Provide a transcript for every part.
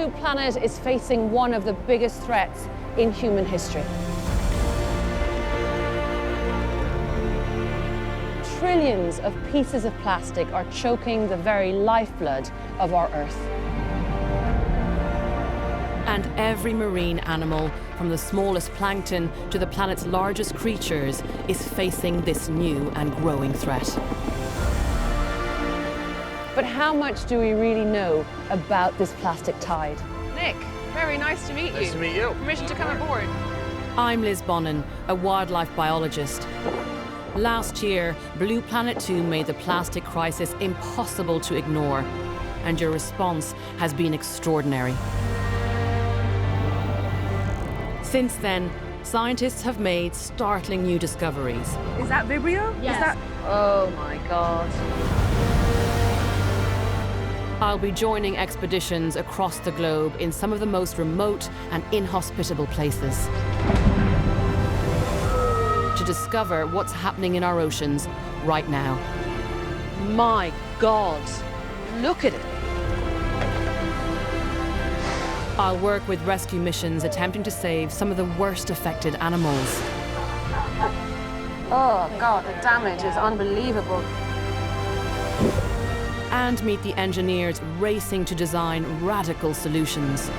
Blue Planet is facing one of the biggest threats in human history. Trillions of pieces of plastic are choking the very lifeblood of our Earth. And every marine animal, from the smallest plankton to the planet's largest creatures, is facing this new and growing threat. But how much do we really know about this plastic tide? Nick, very nice to meet you. Nice to meet you. Permission to come aboard. I'm Liz Bonnen, a wildlife biologist. Last year, Blue Planet 2 made the plastic crisis impossible to ignore, and your response has been extraordinary. Since then, scientists have made startling new discoveries. Is that Vibrio? Yes. Oh my God. I'll be joining expeditions across the globe in some of the most remote and inhospitable places to discover what's happening in our oceans right now. My God, look at it. I'll work with rescue missions attempting to save some of the worst affected animals. Oh God, the damage is unbelievable. And meet the engineers racing to design radical solutions.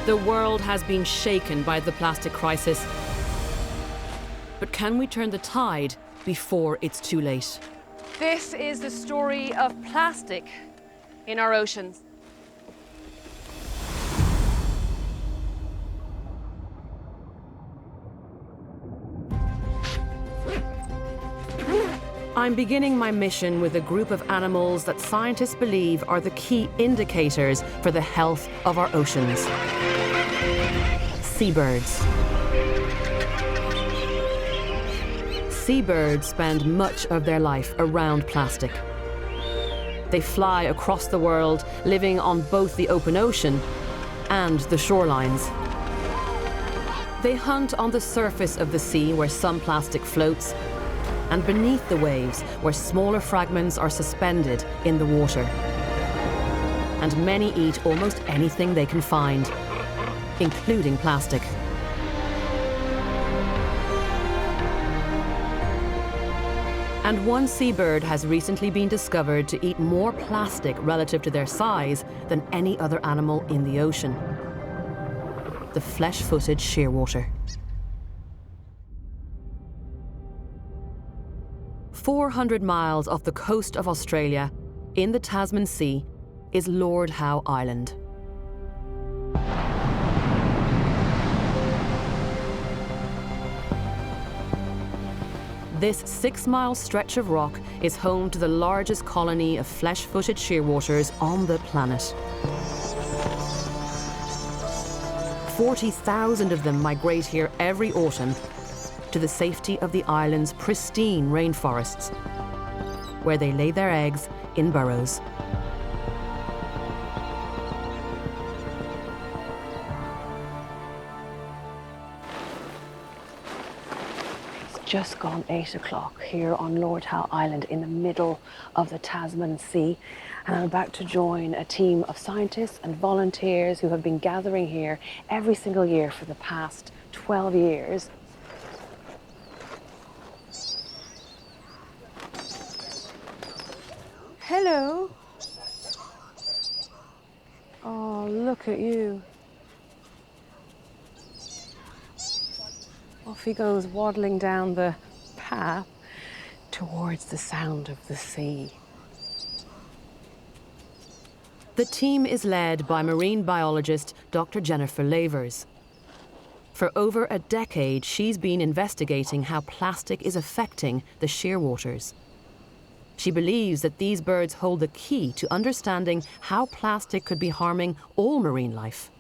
The world has been shaken by the plastic crisis. But can we turn the tide before it's too late? This is the story of plastic in our oceans. I'm beginning my mission with a group of animals that scientists believe are the key indicators for the health of our oceans. Seabirds. Seabirds spend much of their life around plastic. They fly across the world, living on both the open ocean and the shorelines. They hunt on the surface of the sea where some plastic floats, and beneath the waves where smaller fragments are suspended in the water. And many eat almost anything they can find, including plastic. And one seabird has recently been discovered to eat more plastic relative to their size than any other animal in the ocean: the flesh-footed shearwater. 400 miles off the coast of Australia, in the Tasman Sea, is Lord Howe Island. This 6-mile stretch of rock is home to the largest colony of flesh-footed shearwaters on the planet. 40,000 of them migrate here every autumn to the safety of the island's pristine rainforests, where they lay their eggs in burrows. It's just gone 8 o'clock here on Lord Howe Island in the middle of the Tasman Sea. And I'm about to join a team of scientists and volunteers who have been gathering here every single year for the past 12 years. Hello. Oh, look at you. Off he goes waddling down the path towards the sound of the sea. The team is led by marine biologist Dr. Jennifer Lavers. For over a decade, she's been investigating how plastic is affecting the shearwaters. She believes that these birds hold the key to understanding how plastic could be harming all marine life.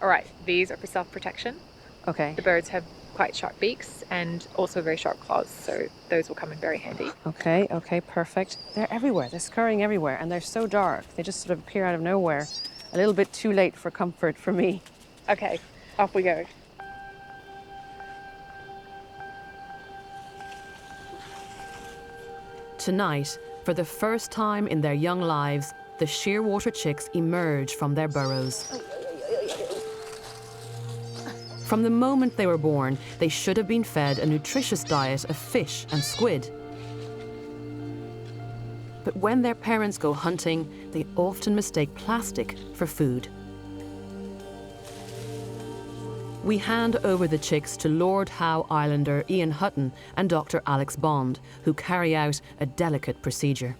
All right, these are for self-protection. Okay. The birds have quite sharp beaks and also very sharp claws, so those will come in very handy. Okay, perfect. They're everywhere. They're scurrying everywhere, and they're so dark. They just sort of appear out of nowhere. A little bit too late for comfort for me. Okay, off we go. Tonight, for the first time in their young lives, the shearwater chicks emerge from their burrows. From the moment they were born, they should have been fed a nutritious diet of fish and squid. But when their parents go hunting, they often mistake plastic for food. We hand over the chicks to Lord Howe Islander Ian Hutton and Dr. Alex Bond, who carry out a delicate procedure.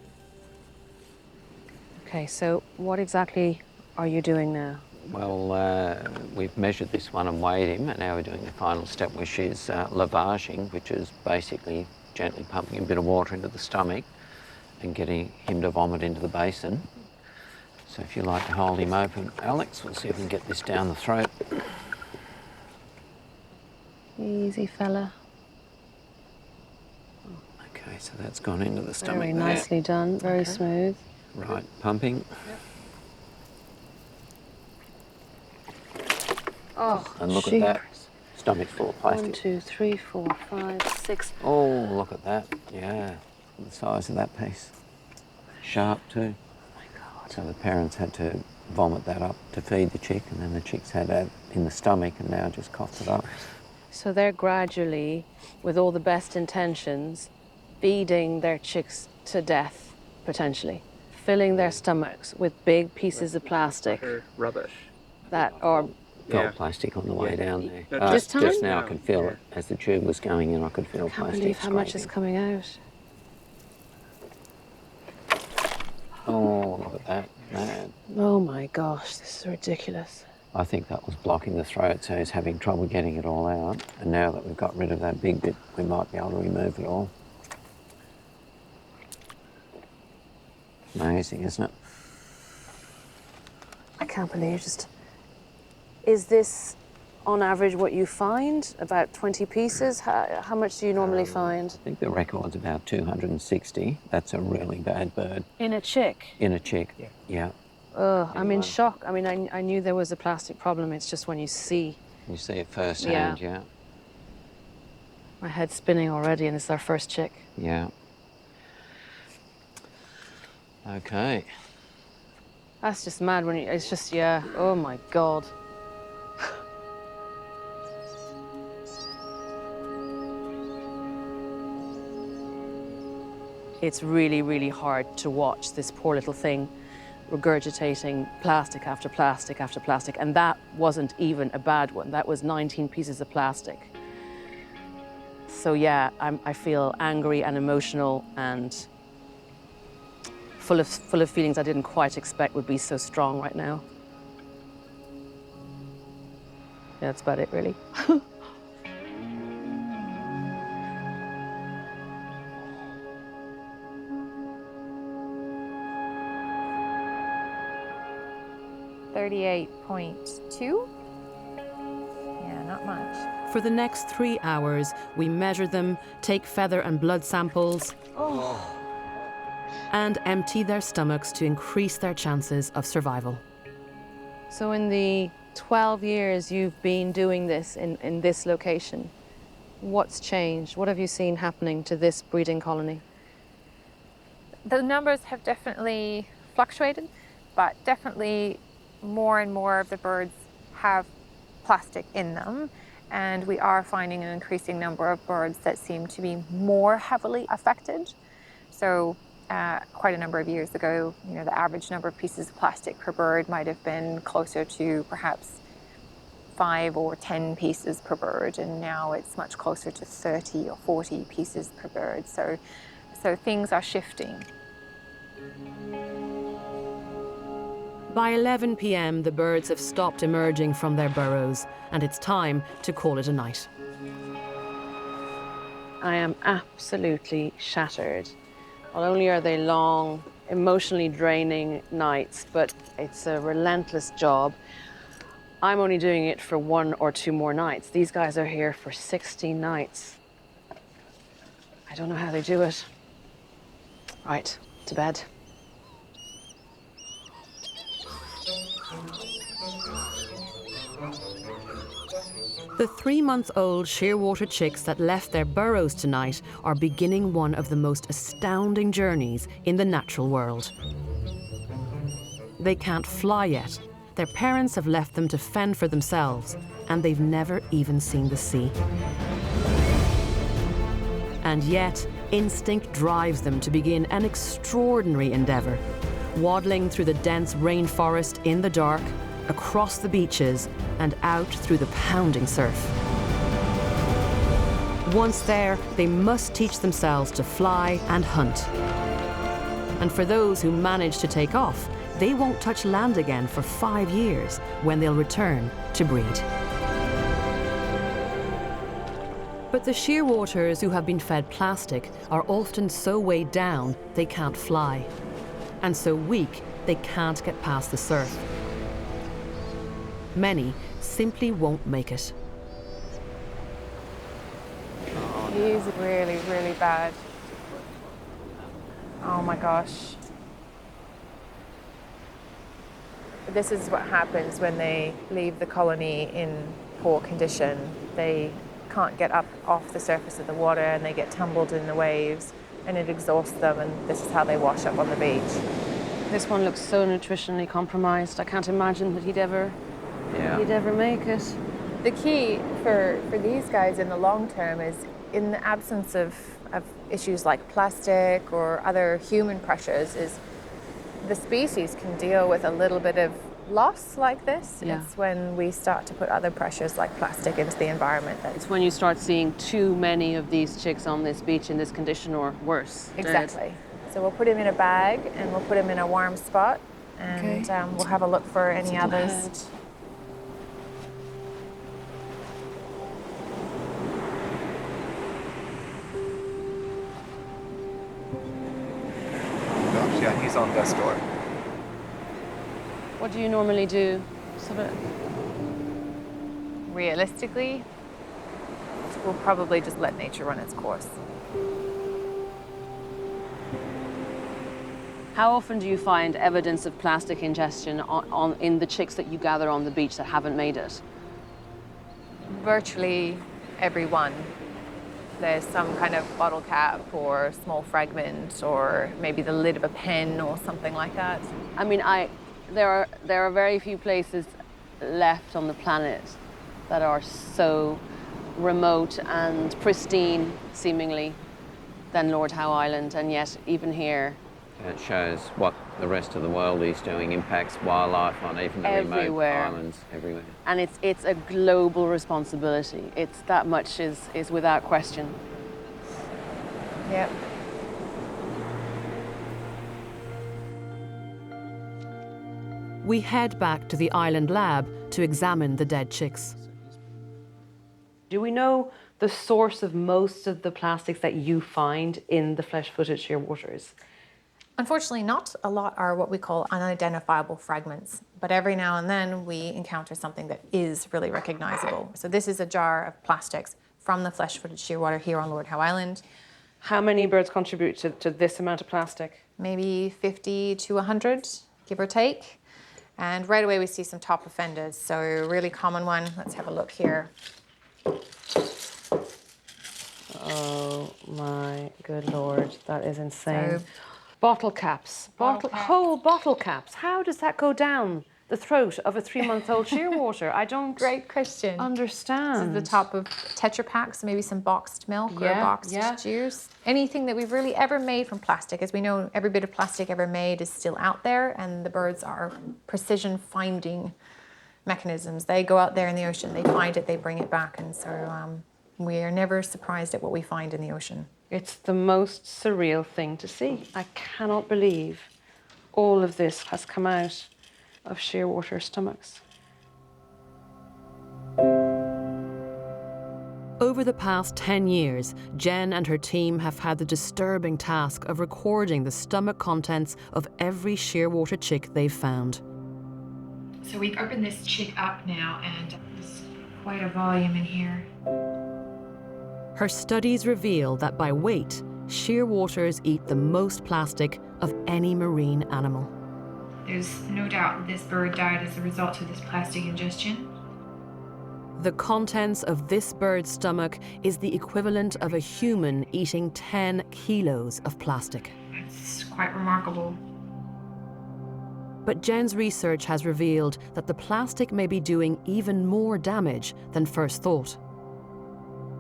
Okay, so what exactly are you doing now? Well, we've measured this one and weighed him, and now we're doing the final step, which is lavaging, which is basically gently pumping a bit of water into the stomach and getting him to vomit into the basin. So if you like to hold him open, Alex, we'll see if we can get this down the throat. Easy, fella. Okay, so that's gone into the stomach Very there. nicely done, very smooth. Right, pumping. Oh, And look at that. jeepers. Stomach's full of 1, plastic. 2, 3, 4, 5, 6. Oh, look at that. Yeah, the size of that piece. Sharp too. Oh my God. So the parents had to vomit that up to feed the chick, and then the chicks had that in the stomach and now just coughed it up. So they're gradually, with all the best intentions, feeding their chicks to death, potentially. Filling their stomachs with big pieces of plastic Rubbish. that are... Felt Yeah. plastic on the way Yeah. down there. No, This time? Just now I No, could feel yeah. it. As the tube was going in, I could feel I can't plastic believe how much is scraping. coming out. Oh, look at that. Man. Oh my gosh, this is ridiculous. I think that was blocking the throat, so he's having trouble getting it all out. And now that we've got rid of that big bit, we might be able to remove it all. Amazing, isn't it? I can't believe just... Is this, on average, what you find? About 20 pieces? How much do you normally find? I think the record's about 260. That's a really bad bird. In a chick? In a chick. Yeah. Ugh, I'm in Anyway. shock. I mean, I knew there was a plastic problem. It's just when you see You see it firsthand, yeah. my head spinning already, and it's our first chick. Yeah. Okay. That's just mad when you, it's just, yeah, oh my God. It's really, really hard to watch this poor little thing regurgitating plastic after plastic after plastic. And that wasn't even a bad one. That was 19 pieces of plastic. So yeah, I feel angry and emotional and full of feelings I didn't quite expect would be so strong right now. Yeah, that's about it, really. .2. Yeah, not much. For the next 3 hours, we measure them, take feather and blood samples, and empty their stomachs to increase their chances of survival. So in the 12 years you've been doing this in this location, what's changed? What have you seen happening to this breeding colony? The numbers have definitely fluctuated, but definitely more and more of the birds have plastic in them. And we are finding an increasing number of birds that seem to be more heavily affected. So quite a number of years ago, you know, the average number of pieces of plastic per bird might have been closer to perhaps 5 or 10 pieces per bird, and now it's much closer to 30 or 40 pieces per bird. So things are shifting. By 11 p.m., the birds have stopped emerging from their burrows, and it's time to call it a night. I am absolutely shattered. Not only are they long, emotionally draining nights, but it's a relentless job. I'm only doing it for 1 or 2 more nights. These guys are here for 16 nights. I don't know how they do it. Right, to bed. The 3-month-old shearwater chicks that left their burrows tonight are beginning one of the most astounding journeys in the natural world. they can't fly yet. Their parents have left them to fend for themselves, and they've never even seen the sea. And yet, instinct drives them to begin an extraordinary endeavour, waddling through the dense rainforest in the dark, across the beaches, and out through the pounding surf. Once there, they must teach themselves to fly and hunt. And for those who manage to take off, they won't touch land again for 5 years, when they'll return to breed. But the shearwaters who have been fed plastic are often so weighed down they can't fly, and so weak they can't get past the surf. Many simply won't make it. He's really, really bad. Oh my gosh. This is what happens when they leave the colony in poor condition. They can't get up off the surface of the water and they get tumbled in the waves and it exhausts them, and this is how they wash up on the beach. This one looks so nutritionally compromised. I can't imagine that he'd ever make it. The key for these guys in the long term is, in the absence of issues like plastic or other human pressures, is the species can deal with a little bit of loss like this. Yeah. It's when we start to put other pressures like plastic into the environment that It's when you start seeing too many of these chicks on this beach in this condition, or worse. dead. Exactly. So we'll put him in a bag and we'll put him in a warm spot, and we'll have a look for any others. Gosh, yeah, he's on death's door. What do you normally do? Realistically, we'll probably just let nature run its course. How often do you find evidence of plastic ingestion in the chicks that you gather on the beach that haven't made it? Virtually every one. There's some kind of bottle cap or small fragment, or maybe the lid of a pen or something like that. I mean, there are very few places left on the planet that are so remote and pristine, seemingly, than Lord Howe Island, and yet even here. It shows what the rest of the world is doing, impacts wildlife on even the remote Everywhere. islands everywhere. And it's a global responsibility. It's that much is without question. Yep. We head back to the island lab to examine the dead chicks. Do we know the source of most of the plastics that you find in the flesh-footed shearwaters? Unfortunately not. A lot are what we call unidentifiable fragments, but every now and then we encounter something that is really recognizable. So this is a jar of plastics from the flesh-footed shearwater here on Lord Howe Island. How many birds contribute to this amount of plastic? Maybe 50 to 100, give or take. And right away we see some top offenders. So a really common one, let's have a look here. Oh my good Lord, that is insane. So- Bottle caps, whole bottle caps. How does that go down the throat of a 3-month-old shearwater? I don't Great question. understand. This is the top of Tetra Paks, maybe some boxed milk or Yeah, boxed yeah. juice. Anything that we've really ever made from plastic. As we know, every bit of plastic ever made is still out there, and the birds are precision finding mechanisms. They go out there in the ocean, they find it, they bring it back, and so we are never surprised at what we find in the ocean. It's the most surreal thing to see. I cannot believe all of this has come out of shearwater stomachs. Over the past 10 years, Jen and her team have had the disturbing task of recording the stomach contents of every shearwater chick they've found. So we've opened this chick up now, and there's quite a volume in here. Her studies reveal that by weight, shearwaters eat the most plastic of any marine animal. There's no doubt that this bird died as a result of this plastic ingestion. The contents of this bird's stomach is the equivalent of a human eating 10 kilos of plastic. It's quite remarkable. But Jen's research has revealed that the plastic may be doing even more damage than first thought.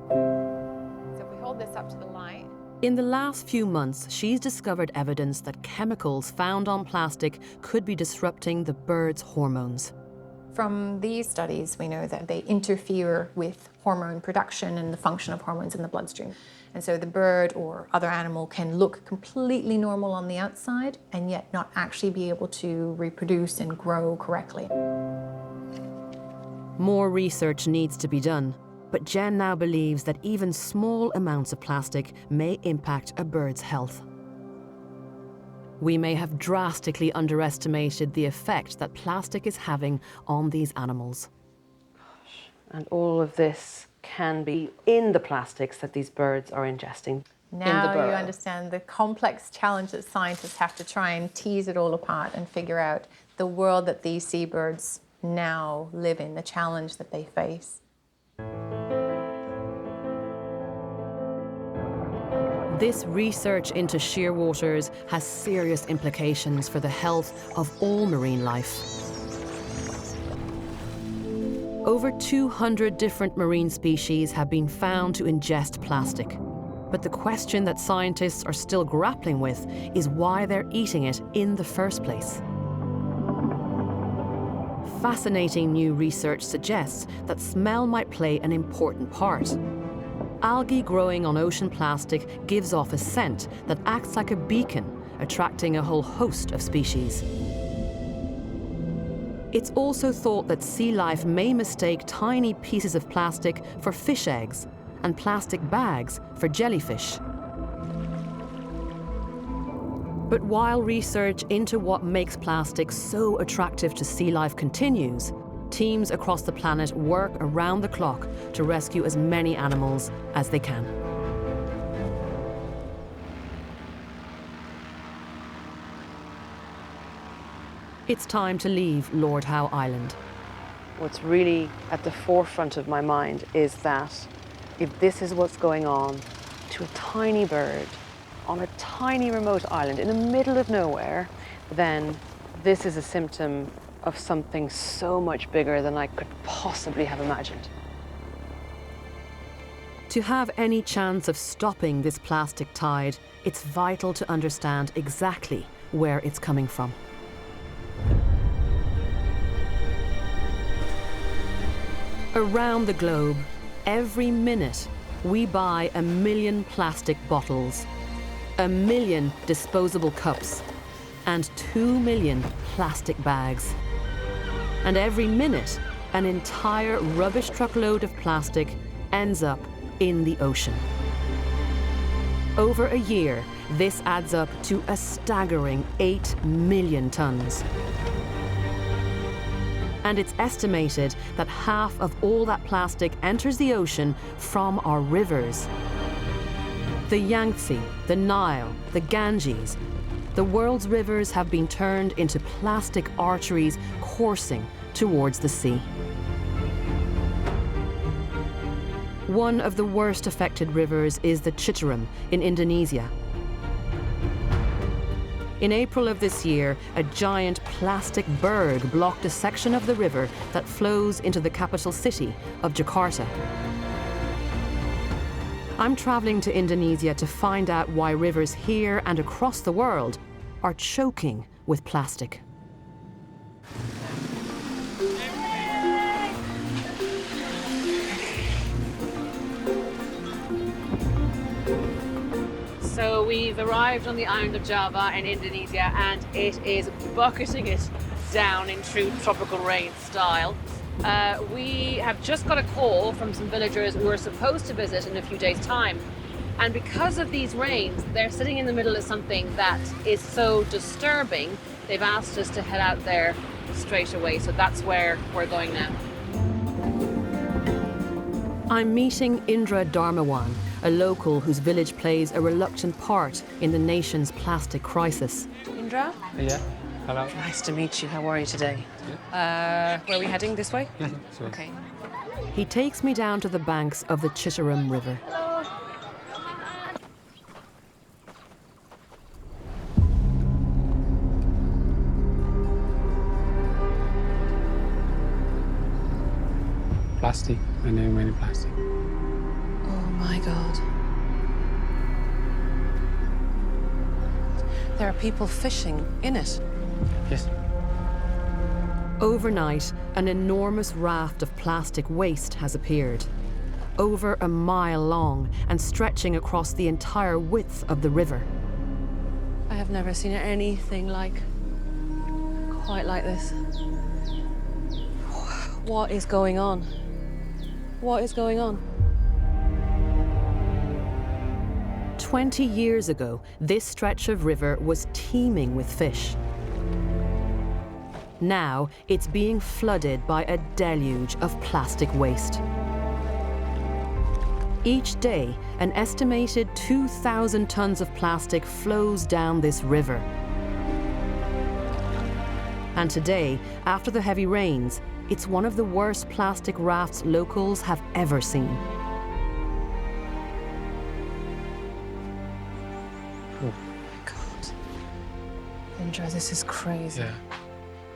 So if we hold this up to the light, In the last few months, she's discovered evidence that chemicals found on plastic could be disrupting the bird's hormones. from these studies, we know that they interfere with hormone production and the function of hormones in the bloodstream. And so the bird or other animal can look completely normal on the outside and yet not actually be able to reproduce and grow correctly. More research needs to be done, but Jen now believes that even small amounts of plastic may impact a bird's health. We may have drastically underestimated the effect that plastic is having on these animals. And all of this can be in the plastics that these birds are ingesting. Now burrow. you understand the complex challenge that scientists have to try and tease it all apart and figure out the world that these seabirds now live in, the challenge that they face. This research into shearwaters has serious implications for the health of all marine life. Over 200 different marine species have been found to ingest plastic. But the question that scientists are still grappling with is why they're eating it in the first place. Fascinating new research suggests that smell might play an important part. Algae growing on ocean plastic gives off a scent that acts like a beacon, attracting a whole host of species. It's also thought that sea life may mistake tiny pieces of plastic for fish eggs and plastic bags for jellyfish. But while research into what makes plastic so attractive to sea life continues, teams across the planet work around the clock to rescue as many animals as they can. It's time to leave Lord Howe Island. What's really at the forefront of my mind is that if this is what's going on to a tiny bird on a tiny remote island in the middle of nowhere, then this is a symptom of something so much bigger than I could possibly have imagined. To have any chance of stopping this plastic tide, it's vital to understand exactly where it's coming from. Around the globe, every minute, we buy 1 million plastic bottles, 1 million disposable cups, and 2 million plastic bags. And every minute, an entire rubbish truckload of plastic ends up in the ocean. Over a year, this adds up to a staggering 8 million tons. And it's estimated that half of all that plastic enters the ocean from our rivers. The Yangtze, the Nile, the Ganges. The world's rivers have been turned into plastic arteries coursing towards the sea. One of the worst affected rivers is the Citarum in Indonesia. In April of this year, a giant plastic berg blocked a section of the river that flows into the capital city of Jakarta. I'm traveling to Indonesia to find out why rivers here and across the world are choking with plastic. So we've arrived on the island of Java in Indonesia and it is bucketing it down in true tropical rain style. We have just got a call from some villagers who are supposed to visit in a few days' time. And because of these rains, they're sitting in the middle of something that is so disturbing, they've asked us to head out there straight away. So that's where we're going now. I'm meeting Indra Dharmawan, a local whose village plays a reluctant part in the nation's plastic crisis. Indra? Yeah, hello. Nice to meet you. How are you today? Where are we heading? This way? Sorry. Okay. He takes me down to the banks of the Citarum River. plastic, many plastic. Oh my God. There are people fishing in it. Yes. Overnight, an enormous raft of plastic waste has appeared, over a mile long and stretching across the entire width of the river. I have never seen anything quite like this. What is going on? What is going on? 20 years ago, this stretch of river was teeming with fish. Now, it's being flooded by a deluge of plastic waste. Each day, an estimated 2,000 tons of plastic flows down this river. And today, after the heavy rains, it's one of the worst plastic rafts locals have ever seen. God. Indra, this is crazy. Ya.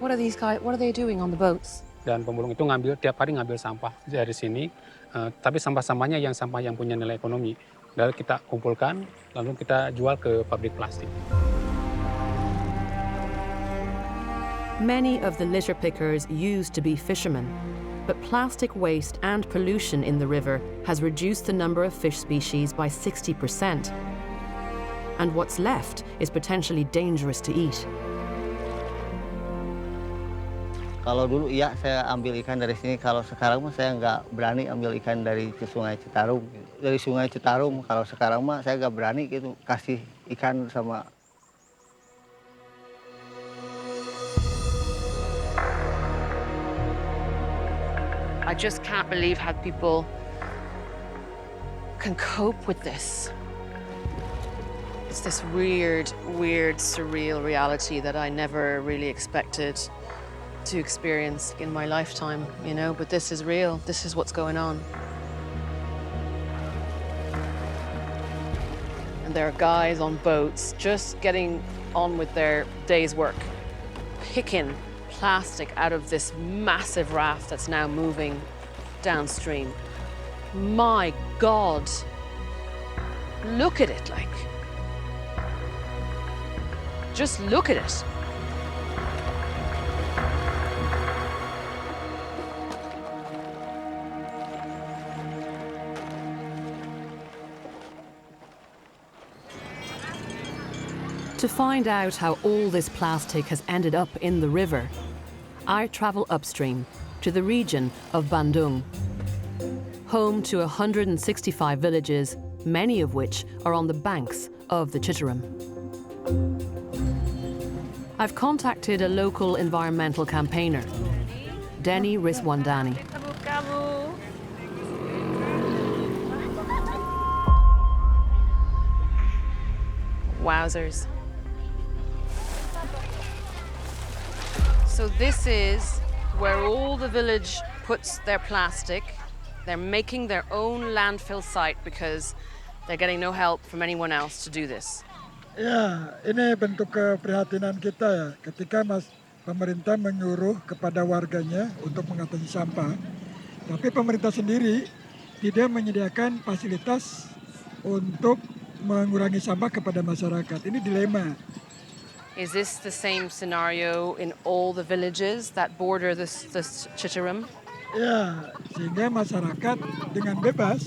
What are these guys, what are they doing on the boats? Dan pemulung itu tiap hari ngambil sampah dari sini, tapi sampah-sampahnya sampah yang punya nilai ekonomi. Lalu kita kumpulkan, lalu kita jual ke pabrik plastik. Many of the litter pickers used to be fishermen, but plastic waste and pollution in the river has reduced the number of fish species by 60%. And what's left is potentially dangerous to eat. Kalau dulu iya saya ambil ikan dari sini, kalau sekarang mah saya nggak berani ambil ikan dari Sungai Citarum. Dari Sungai Citarum, kalau sekarang mah saya nggak berani gitu kasih ikan sama. I just can't believe how people can cope with this. It's this weird, surreal reality that I never really expected to experience in my lifetime, you know, but this is real. This is what's going on. And there are guys on boats just getting on with their day's work, picking plastic out of this massive raft that's now moving downstream. My God, look at it, like, just look at it. To find out how all this plastic has ended up in the river, I travel upstream to the region of Bandung, home to 165 villages, many of which are on the banks of the Citarum. I've contacted a local environmental campaigner, Denny Riswandani. Wowzers. So this is where all the village puts their plastic. They're making their own landfill site because they're getting no help from anyone else to do this. Ya, ini bentuk keprihatinan kita ya, ketika pemerintah menyuruh kepada warganya untuk mengatasi sampah, tapi pemerintah sendiri tidak menyediakan fasilitas untuk mengurangi sampah kepada masyarakat. Ini dilema. Is this the same scenario in all the villages that border this Citarum? Ya, sehingga masyarakat dengan bebas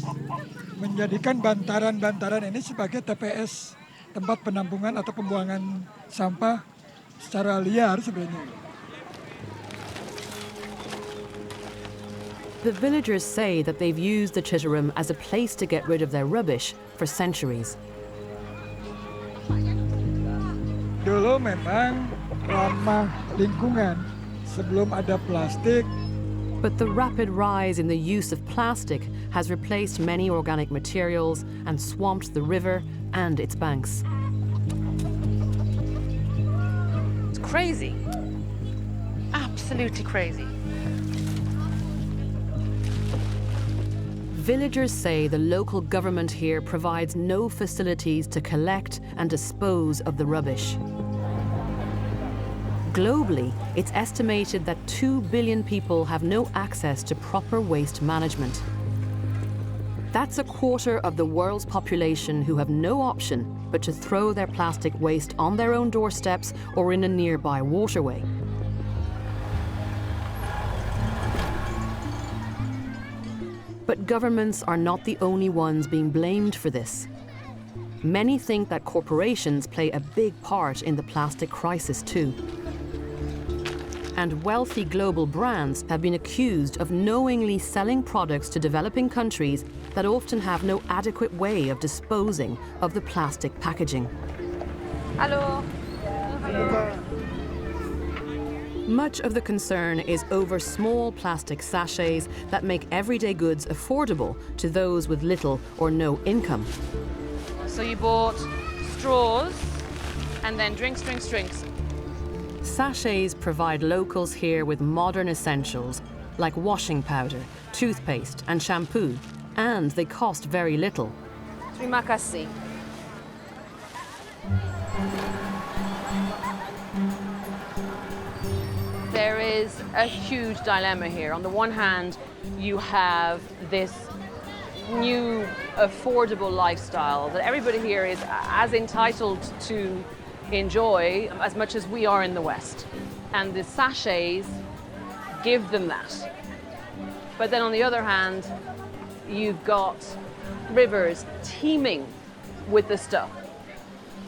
menjadikan bantaran-bantaran ini sebagai TPS, tempat penampungan atau pembuangan sampah secara liar sebenarnya. The villagers say that they've used the Citarum as a place to get rid of their rubbish for centuries. Dulu memang ramah lingkungan sebelum ada plastik. But the rapid rise in the use of plastic has replaced many organic materials and swamped the river and its banks. It's crazy. Absolutely crazy. Villagers say the local government here provides no facilities to collect and dispose of the rubbish. Globally, it's estimated that 2 billion people have no access to proper waste management. That's a quarter of the world's population who have no option but to throw their plastic waste on their own doorsteps or in a nearby waterway. But governments are not the only ones being blamed for this. Many think that corporations play a big part in the plastic crisis too. And wealthy global brands have been accused of knowingly selling products to developing countries that often have no adequate way of disposing of the plastic packaging. Hello. Much of the concern is over small plastic sachets that make everyday goods affordable to those with little or no income. So you bought straws and then drinks. Sachets provide locals here with modern essentials like washing powder, toothpaste and shampoo, and they cost very little. Terima kasih. There is a huge dilemma here. On the one hand, you have this new affordable lifestyle that everybody here is as entitled to enjoy as much as we are in the West. And the sachets give them that. But then on the other hand, you've got rivers teeming with the stuff.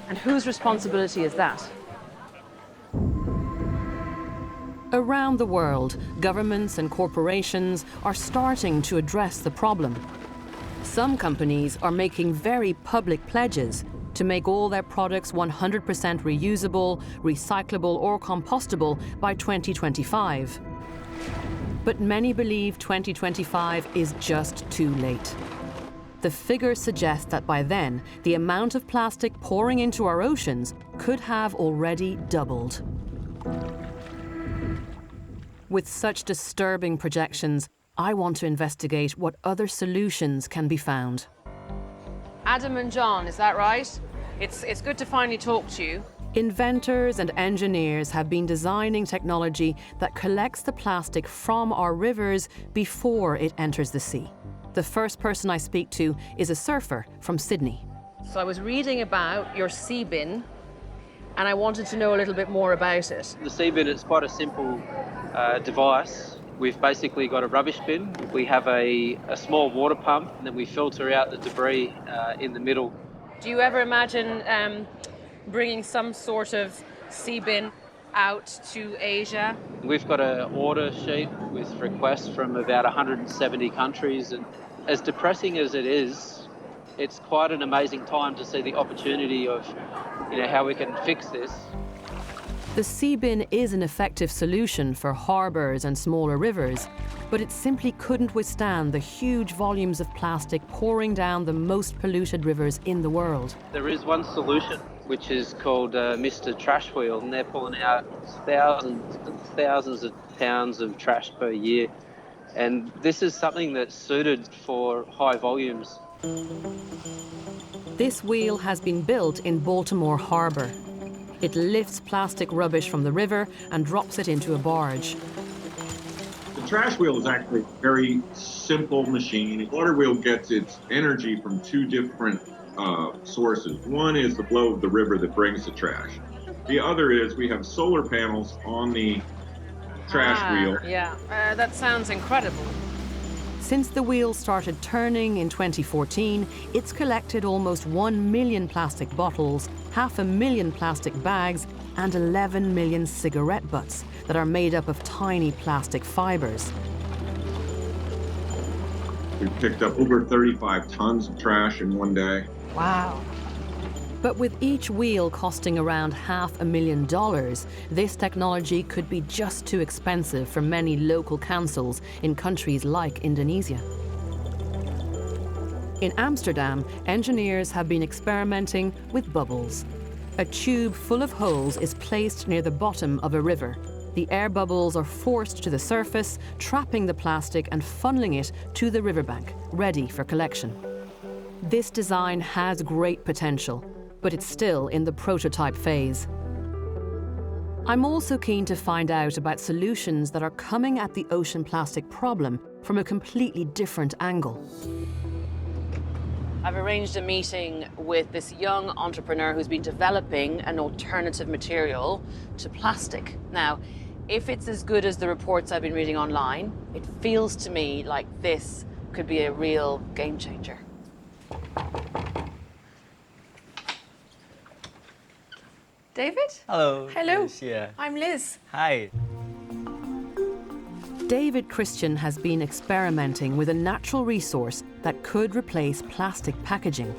And whose responsibility is that? Around the world, governments and corporations are starting to address the problem. Some companies are making very public pledges to make all their products 100% reusable, recyclable or compostable by 2025. But many believe 2025 is just too late. The figures suggest that by then, the amount of plastic pouring into our oceans could have already doubled. With such disturbing projections, I want to investigate what other solutions can be found. Adam and John, is that right? It's good to finally talk to you. Inventors and engineers have been designing technology that collects the plastic from our rivers before it enters the sea. The first person I speak to is a surfer from Sydney. So I was reading about your sea bin, and I wanted to know a little bit more about it. The sea bin is quite a simple device. We've basically got a rubbish bin. We have a small water pump, and then we filter out the debris in the middle. Do you ever imagine bringing some sort of sea bin out to Asia? We've got an order sheet with requests from about 170 countries, and as depressing as it is, it's quite an amazing time to see the opportunity of, how we can fix this. The sea bin is an effective solution for harbours and smaller rivers, but it simply couldn't withstand the huge volumes of plastic pouring down the most polluted rivers in the world. There is one solution, which is called Mr. Trash Wheel, and they're pulling out thousands and thousands of pounds of trash per year. And this is something that's suited for high volumes. This wheel has been built in Baltimore Harbour. It lifts plastic rubbish from the river and drops it into a barge. The trash wheel is actually a very simple machine. The water wheel gets its energy from two different sources. One is the flow of the river that brings the trash. The other is we have solar panels on the trash wheel. Yeah, that sounds incredible. Since the wheel started turning in 2014, it's collected almost 1 million plastic bottles, 500,000 plastic bags, and 11 million cigarette butts that are made up of tiny plastic fibers. We picked up over 35 tons of trash in one day. Wow. But with each wheel costing around $500,000, this technology could be just too expensive for many local councils in countries like Indonesia. In Amsterdam, engineers have been experimenting with bubbles. A tube full of holes is placed near the bottom of a river. The air bubbles are forced to the surface, trapping the plastic and funneling it to the riverbank, ready for collection. This design has great potential, but it's still in the prototype phase. I'm also keen to find out about solutions that are coming at the ocean plastic problem from a completely different angle. I've arranged a meeting with this young entrepreneur who's been developing an alternative material to plastic. Now, if it's as good as the reports I've been reading online, it feels to me like this could be a real game changer. David? Hello. Hello. Lucia. I'm Liz. Hi. David Christian has been experimenting with a natural resource that could replace plastic packaging.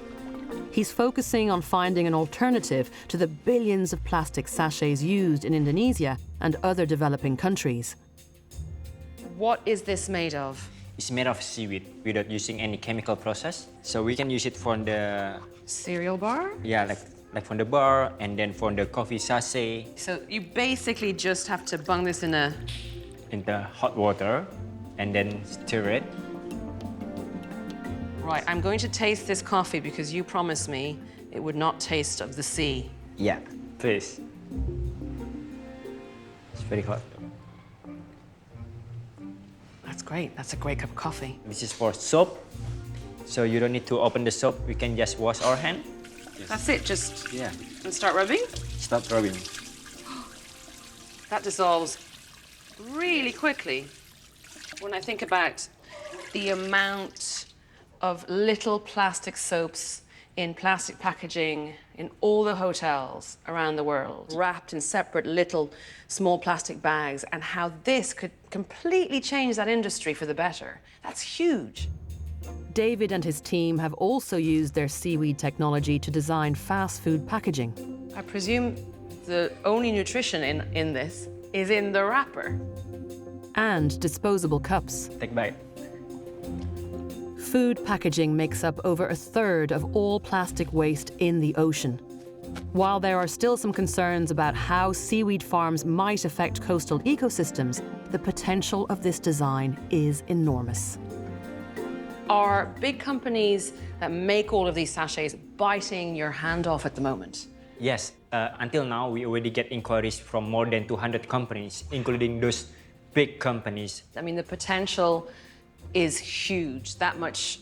He's focusing on finding an alternative to the billions of plastic sachets used in Indonesia and other developing countries. What is this made of? It's made of seaweed without using any chemical process. So we can use it for the... Cereal bar? Yeah, like from the bar and then for the coffee sachet. So you basically just have to bung this in the hot water and then stir it. Right, I'm going to taste this coffee because you promised me it would not taste of the sea. Yeah, please. It's very hot. That's great. That's a great cup of coffee. This is for soap. So you don't need to open the soap. We can just wash our hand. That's it, just Yeah. and start rubbing? Stop rubbing. That dissolves really quickly. When I think about the amount of little plastic soaps in plastic packaging in all the hotels around the world, wrapped in separate little small plastic bags, and how this could completely change that industry for the better. That's huge. David and his team have also used their seaweed technology to design fast food packaging. I presume the only nutrition in this is in the wrapper. And disposable cups. Take a bite. Food packaging makes up over a third of all plastic waste in the ocean. While there are still some concerns about how seaweed farms might affect coastal ecosystems, the potential of this design is enormous. Are big companies that make all of these sachets biting your hand off at the moment? Yes, until now we already get inquiries from more than 200 companies, including those big companies. I mean, the potential is huge. That much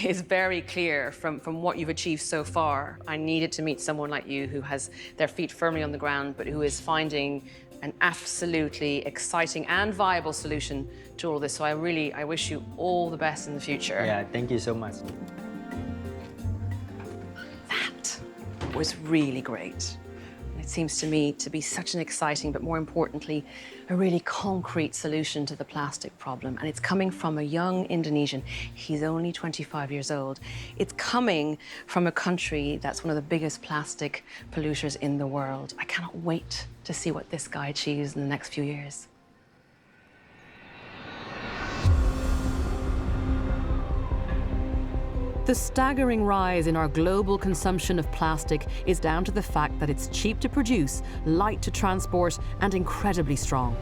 is very clear from what you've achieved so far. I needed to meet someone like you who has their feet firmly on the ground, but who is finding an absolutely exciting and viable solution to all this. So I wish you all the best in the future. Yeah, thank you so much. That was really great. It seems to me to be such an exciting, but more importantly, a really concrete solution to the plastic problem. And it's coming from a young Indonesian. He's only 25 years old. It's coming from a country that's one of the biggest plastic polluters in the world. I cannot wait to see what this guy achieves in the next few years. The staggering rise in our global consumption of plastic is down to the fact that it's cheap to produce, light to transport, and incredibly strong.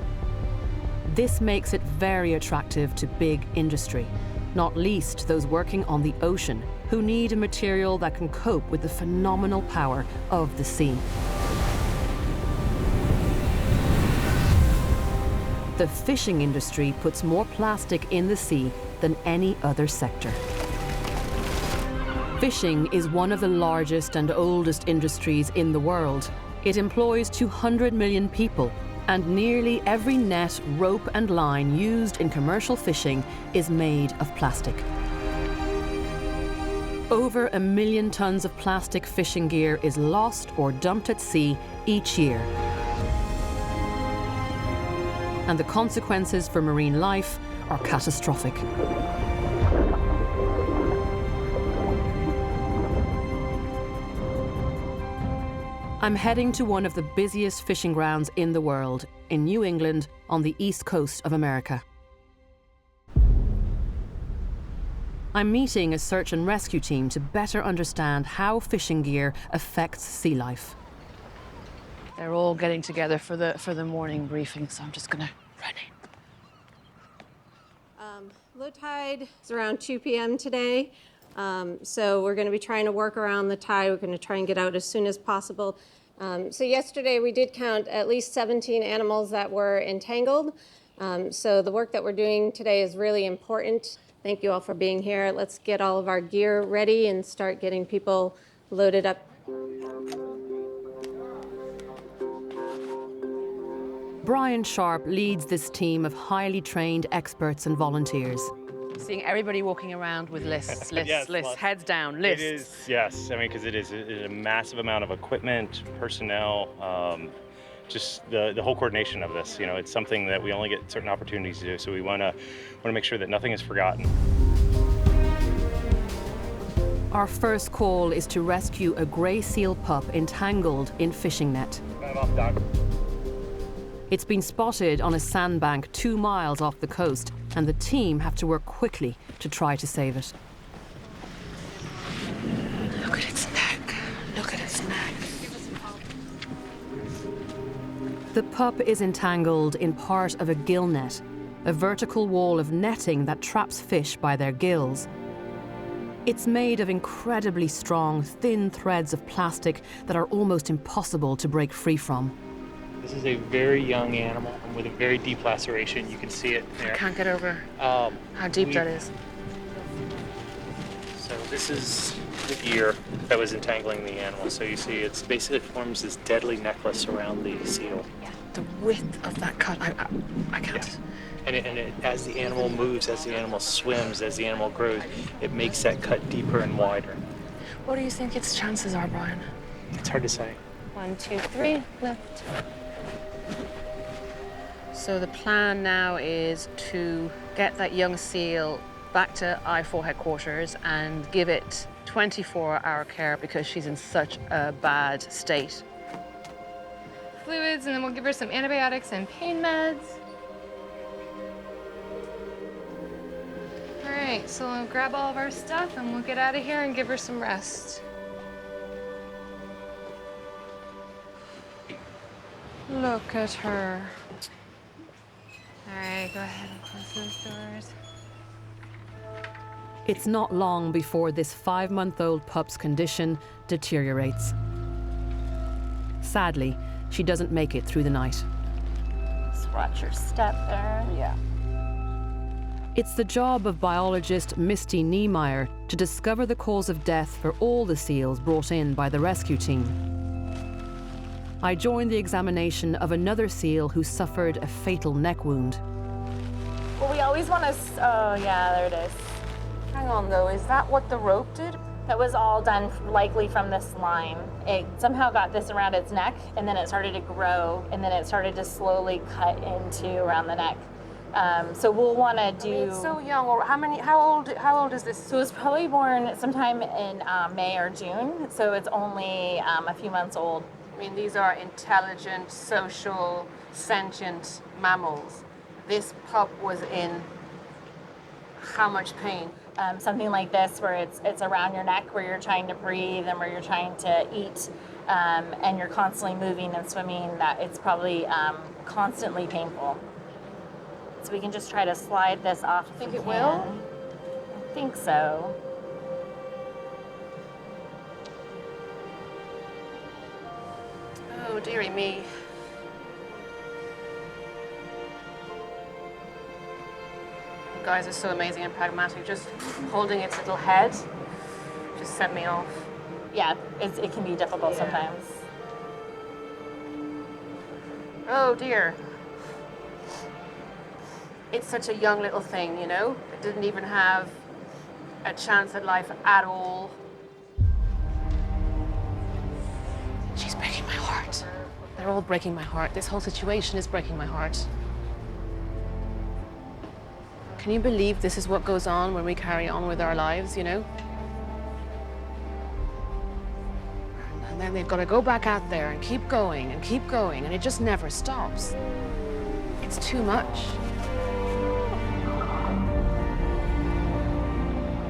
This makes it very attractive to big industry, not least those working on the ocean, who need a material that can cope with the phenomenal power of the sea. The fishing industry puts more plastic in the sea than any other sector. Fishing is one of the largest and oldest industries in the world. It employs 200 million people, and nearly every net, rope and line used in commercial fishing is made of plastic. Over 1 million tons of plastic fishing gear is lost or dumped at sea each year. And the consequences for marine life are catastrophic. I'm heading to one of the busiest fishing grounds in the world, in New England, on the east coast of America. I'm meeting a search and rescue team to better understand how fishing gear affects sea life. They're all getting together for the morning briefing, so I'm just gonna run in. Low tide is around 2 p.m. today, so we're going to be trying to work around the tide. We're going to try and get out as soon as possible. So yesterday we did count at least 17 animals that were entangled. So the work that we're doing today is really important. Thank you all for being here. Let's get all of our gear ready and start getting people loaded up. Brian Sharp leads this team of highly trained experts and volunteers. Seeing everybody walking around with lists, Yes, heads down, lists. It is, yes. I mean, because it is a massive amount of equipment, personnel, just the whole coordination of this. You know, it's something that we only get certain opportunities to do, so we want to make sure that nothing is forgotten. Our first call is to rescue a grey seal pup entangled in fishing net. It's been spotted on a sandbank 2 miles off the coast, and the team have to work quickly to try to save it. Look at its neck. Look at its neck. The pup is entangled in part of a gill net, a vertical wall of netting that traps fish by their gills. It's made of incredibly strong, thin threads of plastic that are almost impossible to break free from. This is a very young animal with a very deep laceration. You can see it there. I can't get over how deep that is. So this is the gear that was entangling the animal. So you see it's basically forms this deadly necklace around the seal. The width of that cut, I can't. Yeah. And as the animal moves, as the animal swims, as the animal grows, it makes that cut deeper and wider. What do you think its chances are, Brian? It's hard to say. 1, 2, 3, lift. So the plan now is to get that young seal back to I4 headquarters and give it 24-hour care because she's in such a bad state. Fluids, and then we'll give her some antibiotics and pain meds. All right, so we'll grab all of our stuff and we'll get out of here and give her some rest. Look at her. All right, go ahead and close those doors. It's not long before this 5-month-old pup's condition deteriorates. Sadly, she doesn't make it through the night. Just watch your step there. Yeah. It's the job of biologist Misty Niemeyer to discover the cause of death for all the seals brought in by the rescue team. I joined the examination of another seal who suffered a fatal neck wound. Well, we always want to, oh yeah, there it is. Hang on though, is that what the rope did? That was all done likely from this line. It somehow got this around its neck and then it started to grow and then it started to slowly cut into around the neck. So we'll want to do. It's so young. Or how old is this? So it was probably born sometime in May or June. So it's only a few months old. I mean, these are intelligent, social, sentient mammals. This pup was in how much pain? Something like this, where it's around your neck, where you're trying to breathe and where you're trying to eat, and you're constantly moving and swimming. That it's probably constantly painful. So we can just try to slide this off. Think it will? I think so. Oh, dearie me. You guys are so amazing and pragmatic. Just holding its little head just set me off. Yeah, it can be difficult sometimes. Oh, dear. It's such a young little thing, you know? It didn't even have a chance at life at all. She's breaking my heart. They're all breaking my heart. This whole situation is breaking my heart. Can you believe this is what goes on when we carry on with our lives, you know? And then they've got to go back out there and keep going, and it just never stops. It's too much.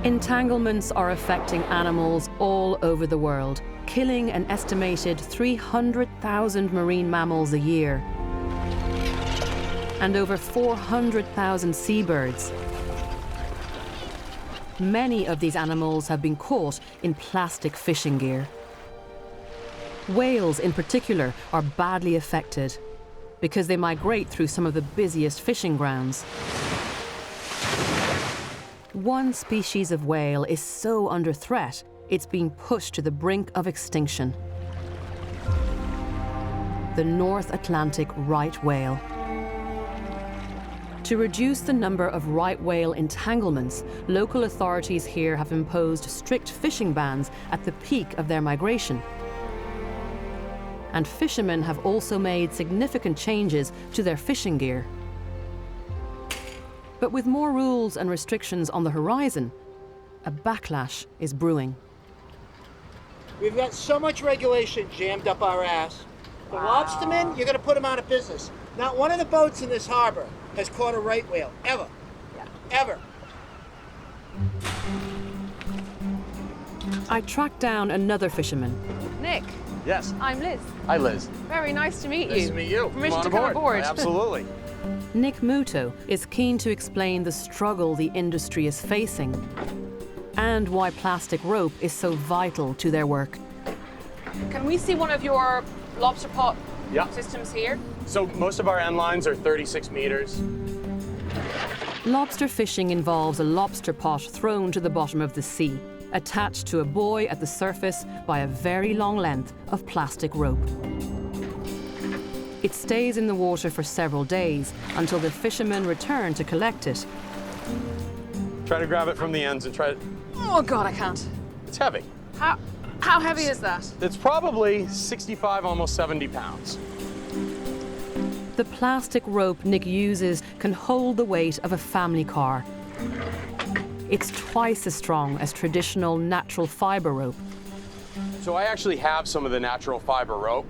Entanglements are affecting animals all over the world, killing an estimated 300,000 marine mammals a year and over 400,000 seabirds. Many of these animals have been caught in plastic fishing gear. Whales in particular are badly affected because they migrate through some of the busiest fishing grounds. One species of whale is so under threat, it's being pushed to the brink of extinction. The North Atlantic right whale. To reduce the number of right whale entanglements, local authorities here have imposed strict fishing bans at the peak of their migration. And fishermen have also made significant changes to their fishing gear. But with more rules and restrictions on the horizon, a backlash is brewing. We've got so much regulation jammed up our ass. The lobstermen, you're going to put them out of business. Not one of the boats in this harbor has caught a right whale, ever. Ever. I tracked down another fisherman. Nick. Yes. I'm Liz. Hi, Liz. Very nice to meet you. Nice to meet you. Permission to come aboard. Absolutely. Nick Muto is keen to explain the struggle the industry is facing and why plastic rope is so vital to their work. Can we see one of your lobster pot Yeah. systems here? So most of our end lines are 36 meters. Lobster fishing involves a lobster pot thrown to the bottom of the sea, attached to a buoy at the surface by a very long length of plastic rope. It stays in the water for several days until the fishermen return to collect it. Try to grab it from the ends and try to... Oh God, I can't. It's heavy. How heavy is that? It's probably 65, almost 70 pounds. The plastic rope Nick uses can hold the weight of a family car. It's twice as strong as traditional natural fiber rope. So I actually have some of the natural fiber rope.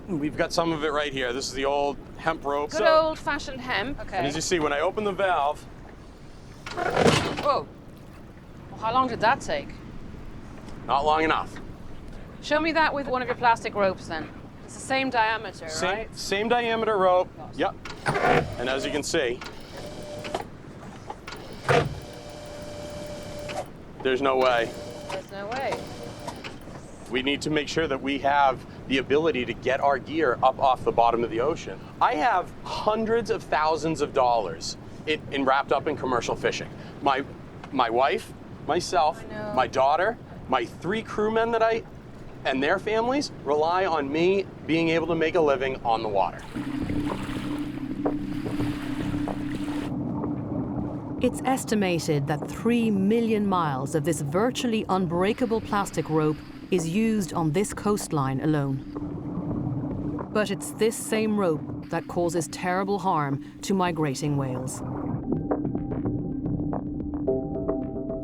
We've got some of it right here. This is the old hemp rope. Good old-fashioned hemp. Okay. And as you see, when I open the valve... Whoa. Well, how long did that take? Not long enough. Show me that with one of your plastic ropes then. It's the same diameter, right? Same diameter rope. Yep. And as you can see, there's no way. There's no way. We need to make sure that we have the ability to get our gear up off the bottom of the ocean. I have hundreds of thousands of dollars wrapped up in commercial fishing. My wife, myself, my daughter, my 3 crewmen and their families rely on me being able to make a living on the water. It's estimated that 3 million miles of this virtually unbreakable plastic rope is used on this coastline alone. But it's this same rope that causes terrible harm to migrating whales.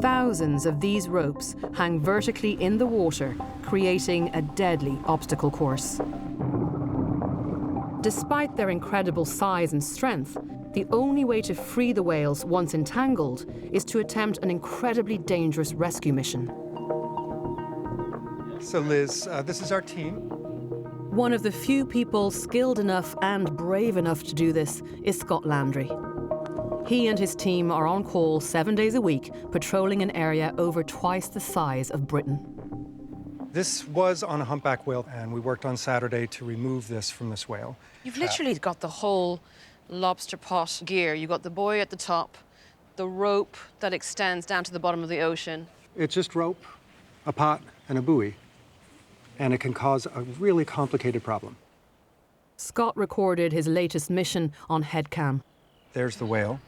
Thousands of these ropes hang vertically in the water, creating a deadly obstacle course. Despite their incredible size and strength, the only way to free the whales once entangled is to attempt an incredibly dangerous rescue mission. So Liz, this is our team. One of the few people skilled enough and brave enough to do this is Scott Landry. He and his team are on call 7 days a week, patrolling an area over twice the size of Britain. This was on a humpback whale, and we worked on Saturday to remove this from this whale. You've literally got the whole lobster pot gear. You've got the buoy at the top, the rope that extends down to the bottom of the ocean. It's just rope, a pot, and a buoy, and it can cause a really complicated problem. Scott recorded his latest mission on headcam. There's the whale.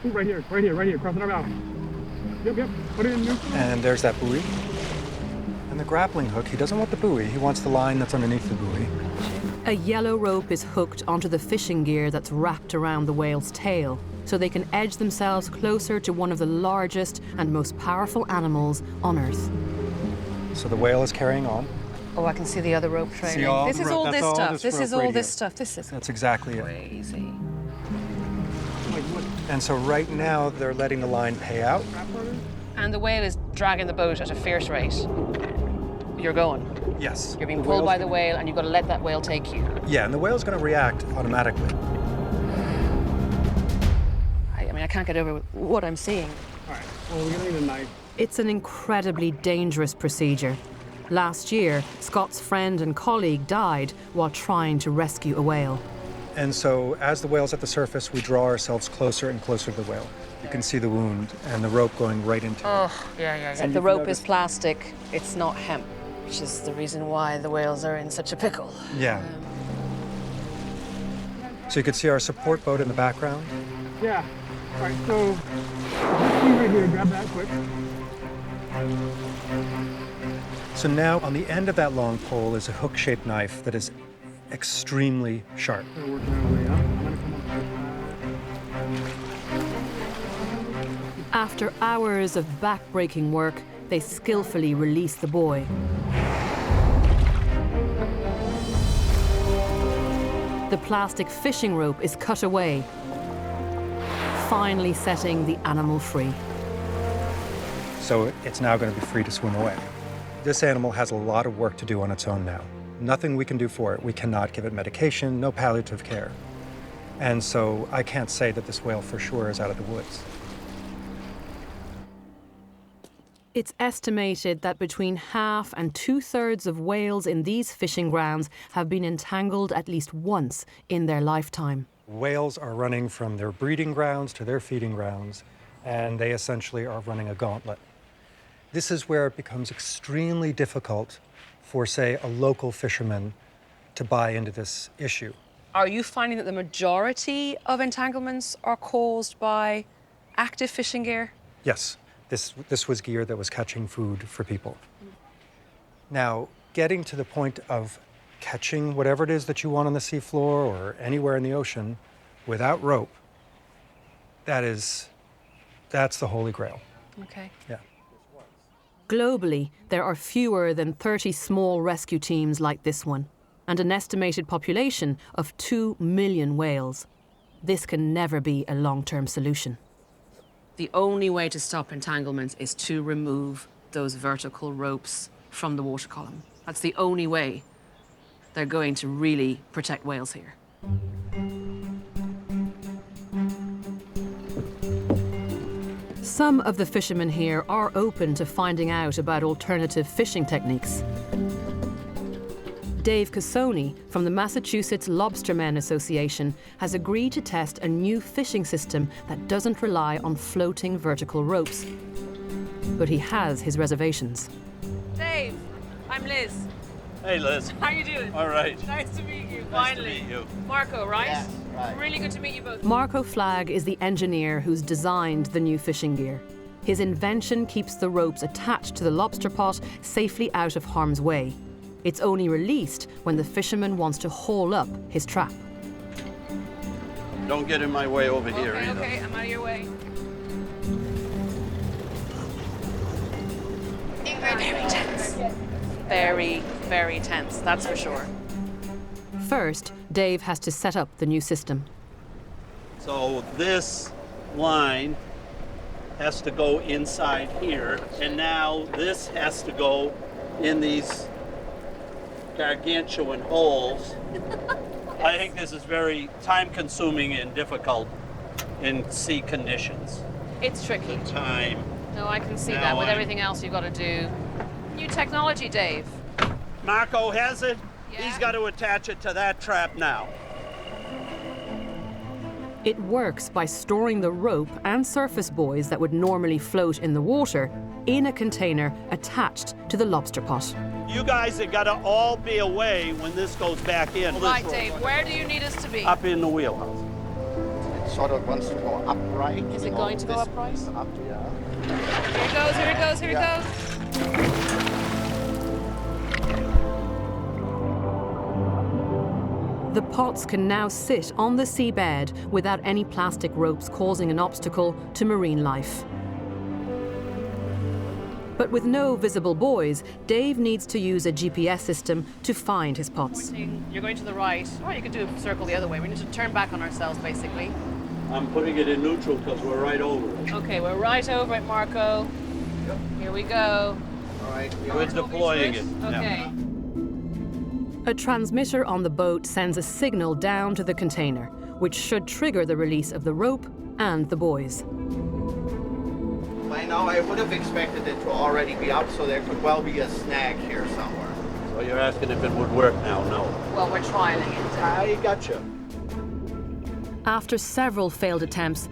Right here, crossing our bow. Yep, put it in neutral. And there's that buoy. And the grappling hook, he doesn't want the buoy, he wants the line that's underneath the buoy. A yellow rope is hooked onto the fishing gear that's wrapped around the whale's tail, so they can edge themselves closer to one of the largest and most powerful animals on Earth. So the whale is carrying on. Oh, I can see the other rope trailing. This is all this stuff. This is That's exactly crazy. it. And so right now, they're letting the line pay out. And the whale is dragging the boat at a fierce rate. You're going. Yes. You're being pulled by the whale, and you've got to let that whale take you. Yeah, and the whale's going to react automatically. I mean, I can't get over what I'm seeing. All right, well, we're going to need a knife. It's an incredibly dangerous procedure, Last year, Scott's friend and colleague died while trying to rescue a whale. And so as the whale's at the surface, we draw ourselves closer and closer to the whale. You can see the wound and the rope going right into it. Yeah. And the rope is plastic, it's not hemp, which is the reason why the whales are in such a pickle. Yeah. So you can see our support boat in the background. Yeah. All right, so right here, grab that quick. So now on the end of that long pole is a hook-shaped knife that is extremely sharp. We're working our way up. I'm gonna come up. After hours of back-breaking work, they skillfully release the boy. The plastic fishing rope is cut away, finally setting the animal free. So it's now going to be free to swim away. This animal has a lot of work to do on its own now. Nothing we can do for it. We cannot give it medication, no palliative care. And so I can't say that this whale for sure is out of the woods. It's estimated that between half and 2/3 of whales in these fishing grounds have been entangled at least once in their lifetime. Whales are running from their breeding grounds to their feeding grounds, and they essentially are running a gauntlet. This is where it becomes extremely difficult for, say, a local fisherman to buy into this issue. Are you finding that the majority of entanglements are caused by active fishing gear? Yes, this was gear that was catching food for people. Now, getting to the point of catching whatever it is that you want on the seafloor or anywhere in the ocean without rope, that's the holy grail. Okay. Yeah. Globally, there are fewer than 30 small rescue teams like this one, and an estimated population of 2 million whales. This can never be a long-term solution. The only way to stop entanglements is to remove those vertical ropes from the water column. That's the only way they're going to really protect whales here. Some of the fishermen here are open to finding out about alternative fishing techniques. Dave Cassoni from the Massachusetts Lobstermen Association has agreed to test a new fishing system that doesn't rely on floating vertical ropes. But he has his reservations. Dave, I'm Liz. Hey, Liz. How you doing? All right. Nice to meet you, Nice finally. to meet you. Marco, right? Yes, right. Really good to meet you both. Marco Flagg is the engineer who's designed the new fishing gear. His invention keeps the ropes attached to the lobster pot safely out of harm's way. It's only released when the fisherman wants to haul up his trap. Don't get in my way over here either. Okay, I'm out of your way. Very tense. Very, very tense, that's for sure. First, Dave has to set up the new system. So this line has to go inside here, and now this has to go in these gargantuan holes. I think this is very time-consuming and difficult in sea conditions. It's tricky. Time. No, I can see Now that with I'm- everything else you've got to do. New technology, Dave. Marco has it. He's got to attach it to that trap now. It works by storing the rope and surface buoys that would normally float in the water in a container attached to the lobster pot. You guys have got to all be away when this goes back in. Right, Dave, where do you need us to be? Up in the wheelhouse. It sort of wants to go upright. Is it going to go upright? Up, yeah. Here it goes, here it goes, here it goes. The pots can now sit on the seabed without any plastic ropes causing an obstacle to marine life. But with no visible buoys, Dave needs to use a GPS system to find his pots. You're going to the right, or you can do a circle the other way. We need to turn back on ourselves, basically. I'm putting it in neutral because we're right over it. Okay, we're right over it, Marco. Here we go. All right, we're deploying it. Okay. A transmitter on the boat sends a signal down to the container, which should trigger the release of the rope and the buoys. I would have expected it to already be up, so there could well be a snag here somewhere. So you're asking if it would work now? No. Well, we're trialing it. I gotcha. After several failed attempts,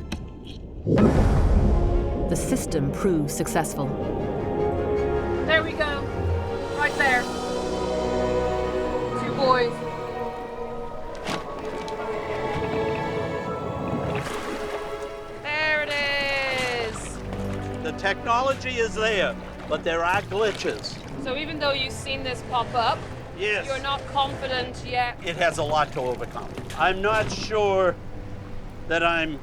the system proved successful. There we go. Right there. 2 boys. There it is. The technology is there, but there are glitches. So even though you've seen this pop up, yes, you're not confident yet. It has a lot to overcome. I'm not sure that I'm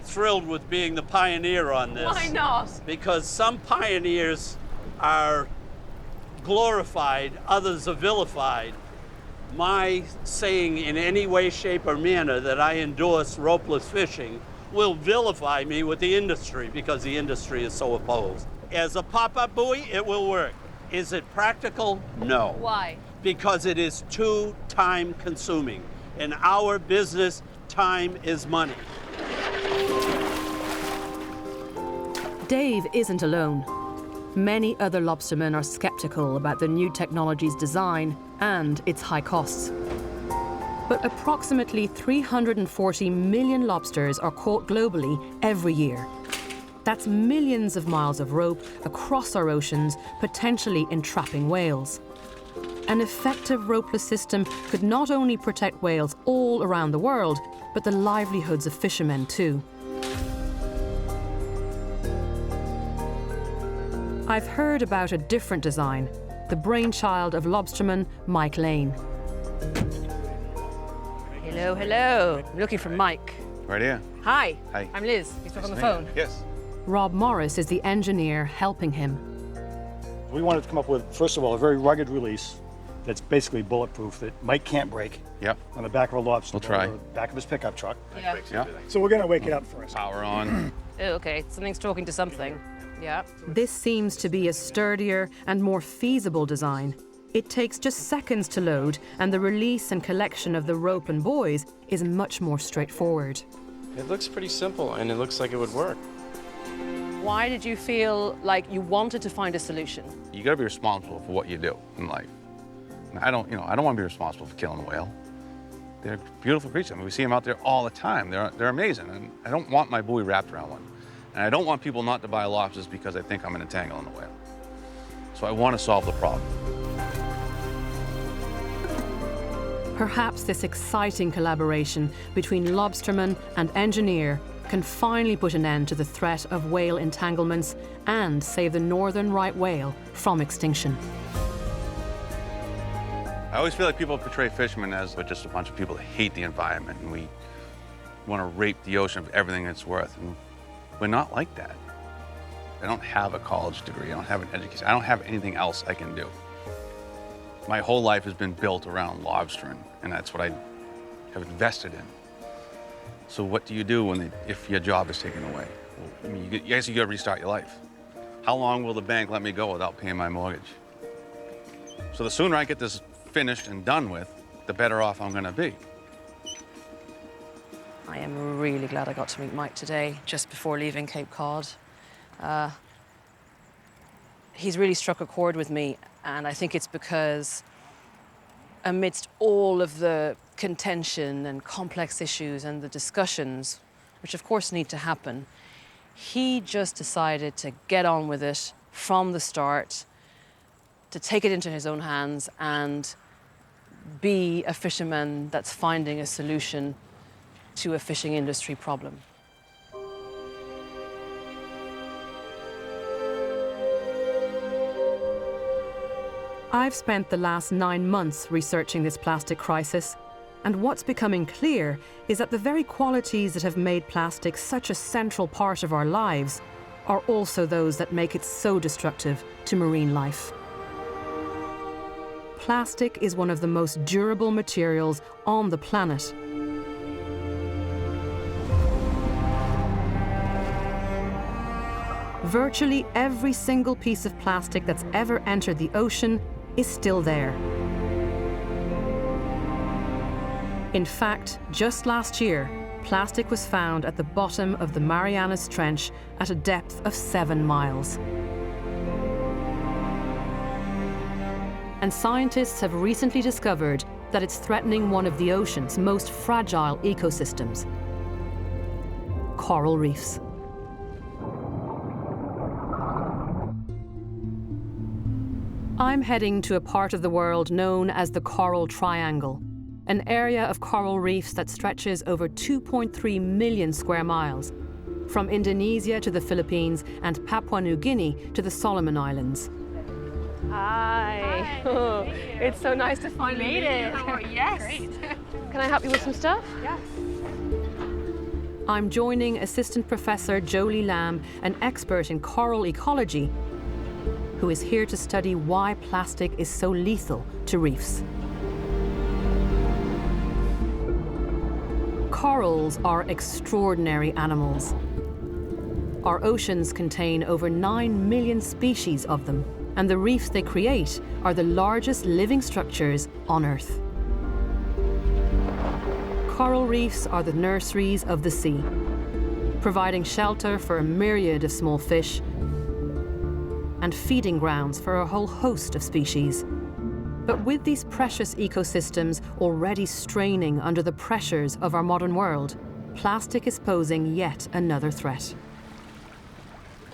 thrilled with being the pioneer on this. Why not? Because some pioneers are glorified, others are vilified. My saying in any way, shape, or manner that I endorse ropeless fishing will vilify me with the industry because the industry is so opposed. As a pop-up buoy, it will work. Is it practical? No. Why? Because it is too time-consuming. In our business, time is money. Dave isn't alone. Many other lobstermen are skeptical about the new technology's design and its high costs. But approximately 340 million lobsters are caught globally every year. That's millions of miles of rope across our oceans, potentially entrapping whales. An effective ropeless system could not only protect whales all around the world, but the livelihoods of fishermen too. I've heard about a different design, the brainchild of lobsterman Mike Lane. Hello, hello. I'm looking for Mike. Right here. Hi. Hi. I'm Liz. He's talking on the Nice to phone. meet you. Yes. Rob Morris is the engineer helping him. We wanted to come up with, first of all, a very rugged release that's basically bulletproof that Mike can't break. Yep. On the back of a lobster. We'll try. Or the back of his pickup truck. Yeah. Yeah. So we're gonna wake it up first. Power on. Oh, okay. Something's talking to something. Yeah. This seems to be a sturdier and more feasible design. It takes just seconds to load, and the release and collection of the rope and buoys is much more straightforward. It looks pretty simple, and it looks like it would work. Why did you feel like you wanted to find a solution? You got to be responsible for what you do in life. And I don't want to be responsible for killing a whale. They're beautiful creatures. I mean, we see them out there all the time. They're amazing, and I don't want my buoy wrapped around one. And I don't want people not to buy lobsters because they think I'm going to entangle in a whale. So I want to solve the problem. Perhaps this exciting collaboration between lobsterman and engineer can finally put an end to the threat of whale entanglements and save the northern right whale from extinction. I always feel like people portray fishermen as just a bunch of people that hate the environment, and we want to rape the ocean of everything it's worth. And we're not like that. I don't have a college degree. I don't have an education. I don't have anything else I can do. My whole life has been built around lobstering, and that's what I have invested in. So what do you do if your job is taken away? Well, I mean, you guys, you got to restart your life. How long will the bank let me go without paying my mortgage? So the sooner I get this finished and done with, the better off I'm going to be. I am really glad I got to meet Mike today, just before leaving Cape Cod. He's really struck a chord with me, and I think it's because amidst all of the contention and complex issues and the discussions, which of course need to happen, he just decided to get on with it from the start, to take it into his own hands and be a fisherman that's finding a solution to a fishing industry problem. I've spent the last 9 months researching this plastic crisis, and what's becoming clear is that the very qualities that have made plastic such a central part of our lives are also those that make it so destructive to marine life. Plastic is one of the most durable materials on the planet. Virtually every single piece of plastic that's ever entered the ocean is still there. In fact, just last year, plastic was found at the bottom of the Marianas Trench at a depth of 7 miles. And scientists have recently discovered that it's threatening one of the ocean's most fragile ecosystems, coral reefs. I'm heading to a part of the world known as the Coral Triangle, an area of coral reefs that stretches over 2.3 million square miles, from Indonesia to the Philippines and Papua New Guinea to the Solomon Islands. Hi. It's so nice to finally meet you. Yes. Great. Can I help you with some stuff? Yes. I'm joining Assistant Professor Jolie Lamb, an expert in coral ecology, who is here to study why plastic is so lethal to reefs. Corals are extraordinary animals. Our oceans contain over 9 million species of them, and the reefs they create are the largest living structures on Earth. Coral reefs are the nurseries of the sea, providing shelter for a myriad of small fish and feeding grounds for a whole host of species. But with these precious ecosystems already straining under the pressures of our modern world, plastic is posing yet another threat.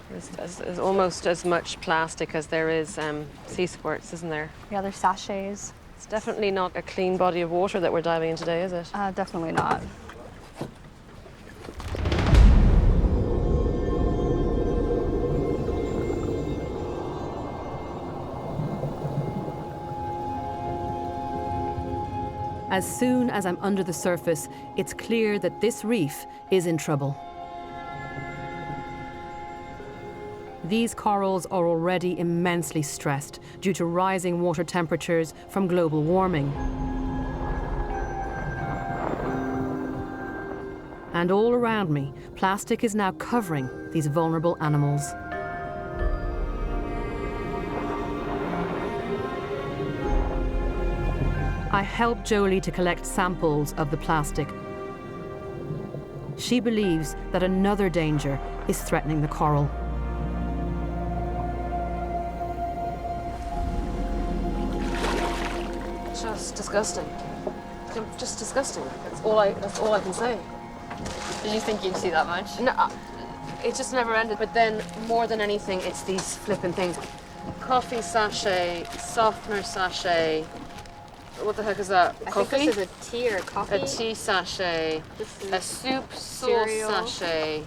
There's almost as much plastic as there is sea squirts, isn't there? Yeah, there's sachets. It's definitely not a clean body of water that we're diving in today, is it? Definitely not. As soon as I'm under the surface, it's clear that this reef is in trouble. These corals are already immensely stressed due to rising water temperatures from global warming. And all around me, plastic is now covering these vulnerable animals. I helped Jolie to collect samples of the plastic. She believes that another danger is threatening the coral. Just disgusting. Just disgusting. That's all I can say. Did you think you'd see that much? No, it just never ended. But then, more than anything, it's these flippin' things. Coffee sachet, softener sachet. What the heck is that? Coffee? I think this is a tea or coffee. A tea sachet. A soup sauce cereal. sachet.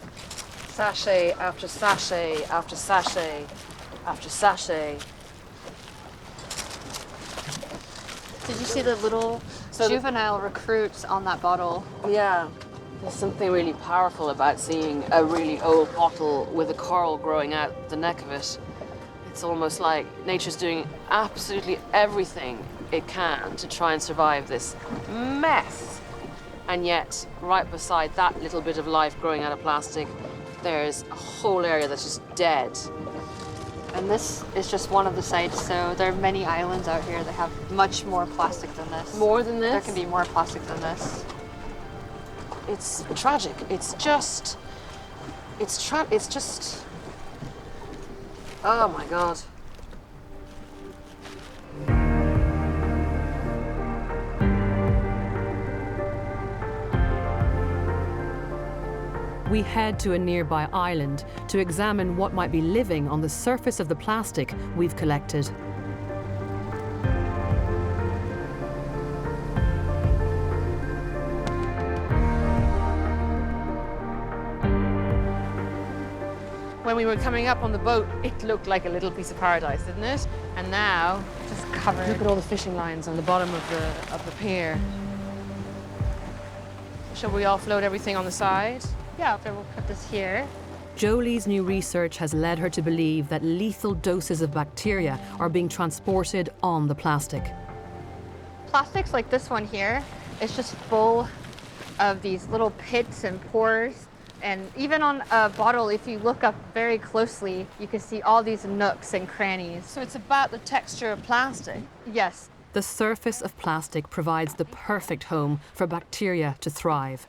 Sachet after sachet after sachet after sachet. Did you see the little juvenile recruits on that bottle? Yeah. There's something really powerful about seeing a really old bottle with a coral growing out the neck of it. It's almost like nature's doing absolutely everything it can to try and survive this mess. And yet, right beside that little bit of life growing out of plastic, there's a whole area that's just dead. And this is just one of the sites, so there are many islands out here that have much more plastic than this. More than this? There can be more plastic than this. It's tragic. It's just... Oh my God. We head to a nearby island to examine what might be living on the surface of the plastic we've collected. When we were coming up on the boat, it looked like a little piece of paradise, didn't it? And now, just covered. Look at all the fishing lines on the bottom of the pier. Shall we offload everything on the side? Yeah, okay, we'll put this here. Jolie's new research has led her to believe that lethal doses of bacteria are being transported on the plastic. Plastics like this one here is just full of these little pits and pores. And even on a bottle, if you look up very closely, you can see all these nooks and crannies. So it's about the texture of plastic? Yes. The surface of plastic provides the perfect home for bacteria to thrive.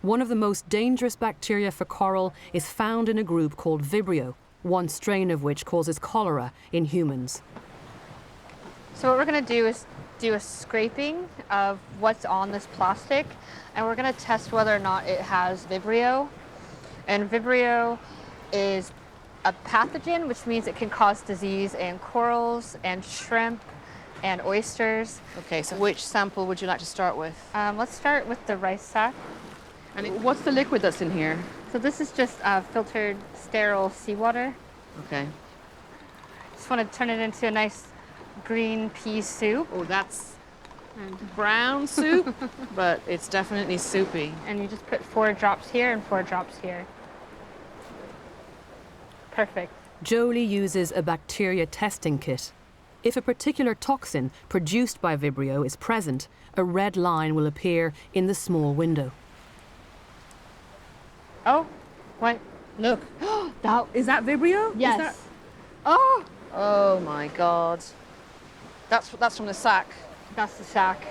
One of the most dangerous bacteria for coral is found in a group called Vibrio, one strain of which causes cholera in humans. So what we're going to do is do a scraping of what's on this plastic, and we're going to test whether or not it has Vibrio. And Vibrio is a pathogen, which means it can cause disease in corals and shrimp and oysters. Okay, so which sample would you like to start with? Let's start with the rice sack. And what's the liquid that's in here? So this is just filtered, sterile seawater. Okay. Just want to turn it into a nice green pea soup. Oh, that's brown soup, but it's definitely soupy. And you just put 4 drops here and 4 drops here. Perfect. Jolie uses a bacteria testing kit. If a particular toxin produced by Vibrio is present, a red line will appear in the small window. Oh, what? Look. Is that Vibrio? Yes. Is that... Oh! Oh my God. That's from the sack. That's the sack.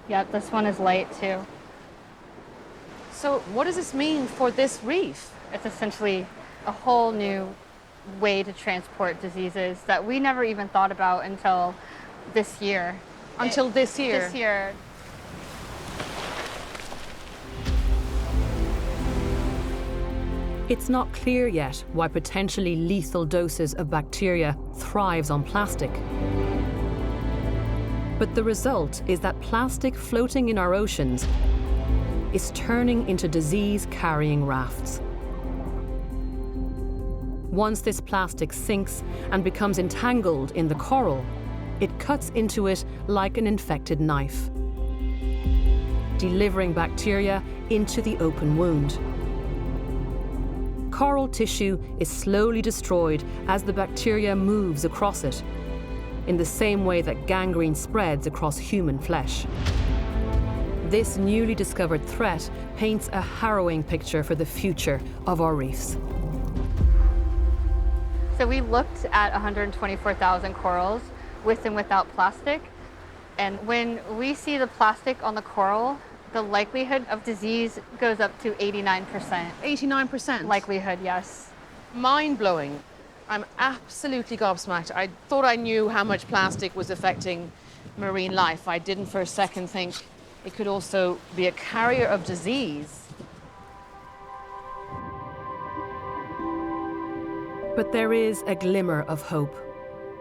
Yeah, this one is light too. So what does this mean for this reef? It's essentially a whole new way to transport diseases that we never even thought about until this year. Until this year? This year. It's not clear yet why potentially lethal doses of bacteria thrives on plastic. But the result is that plastic floating in our oceans is turning into disease-carrying rafts. Once this plastic sinks and becomes entangled in the coral, it cuts into it like an infected knife, delivering bacteria into the open wound. Coral tissue is slowly destroyed as the bacteria moves across it, in the same way that gangrene spreads across human flesh. This newly discovered threat paints a harrowing picture for the future of our reefs. So we looked at 124,000 corals with and without plastic. And when we see the plastic on the coral, the likelihood of disease goes up to 89%. 89%? Likelihood, yes. Mind-blowing. I'm absolutely gobsmacked. I thought I knew how much plastic was affecting marine life. I didn't for a second think it could also be a carrier of disease. But there is a glimmer of hope.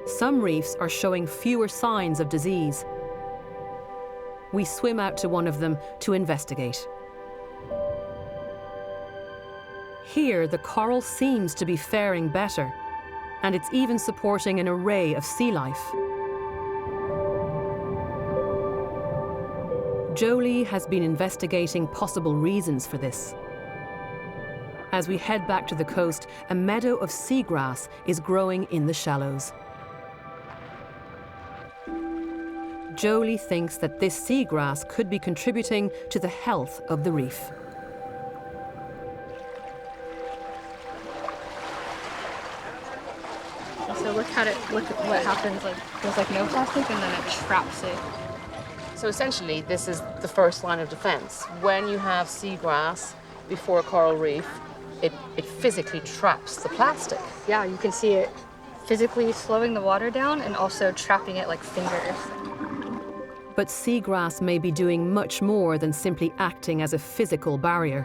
Some reefs are showing fewer signs of disease. We swim out to one of them to investigate. Here, the coral seems to be faring better, and it's even supporting an array of sea life. Jolie has been investigating possible reasons for this. As we head back to the coast, a meadow of seagrass is growing in the shallows. Jolie thinks that this seagrass could be contributing to the health of the reef. So look at what happens. Like there's like no plastic, and then it traps it. So essentially, this is the first line of defense. When you have seagrass before a coral reef, it physically traps the plastic. Yeah, you can see it physically slowing the water down and also trapping it like fingers. But seagrass may be doing much more than simply acting as a physical barrier.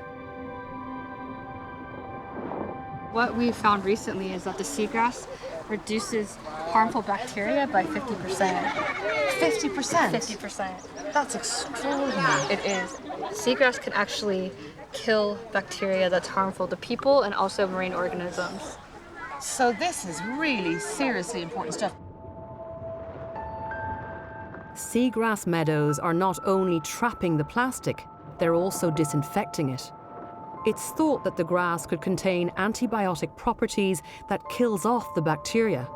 What we found recently is that the seagrass reduces harmful bacteria by 50%. 50%? 50%. That's extraordinary. It is. Seagrass can actually kill bacteria that's harmful to people and also marine organisms. So this is really seriously important stuff. Seagrass meadows are not only trapping the plastic, they're also disinfecting it. It's thought that the grass could contain antibiotic properties that kills off the bacteria.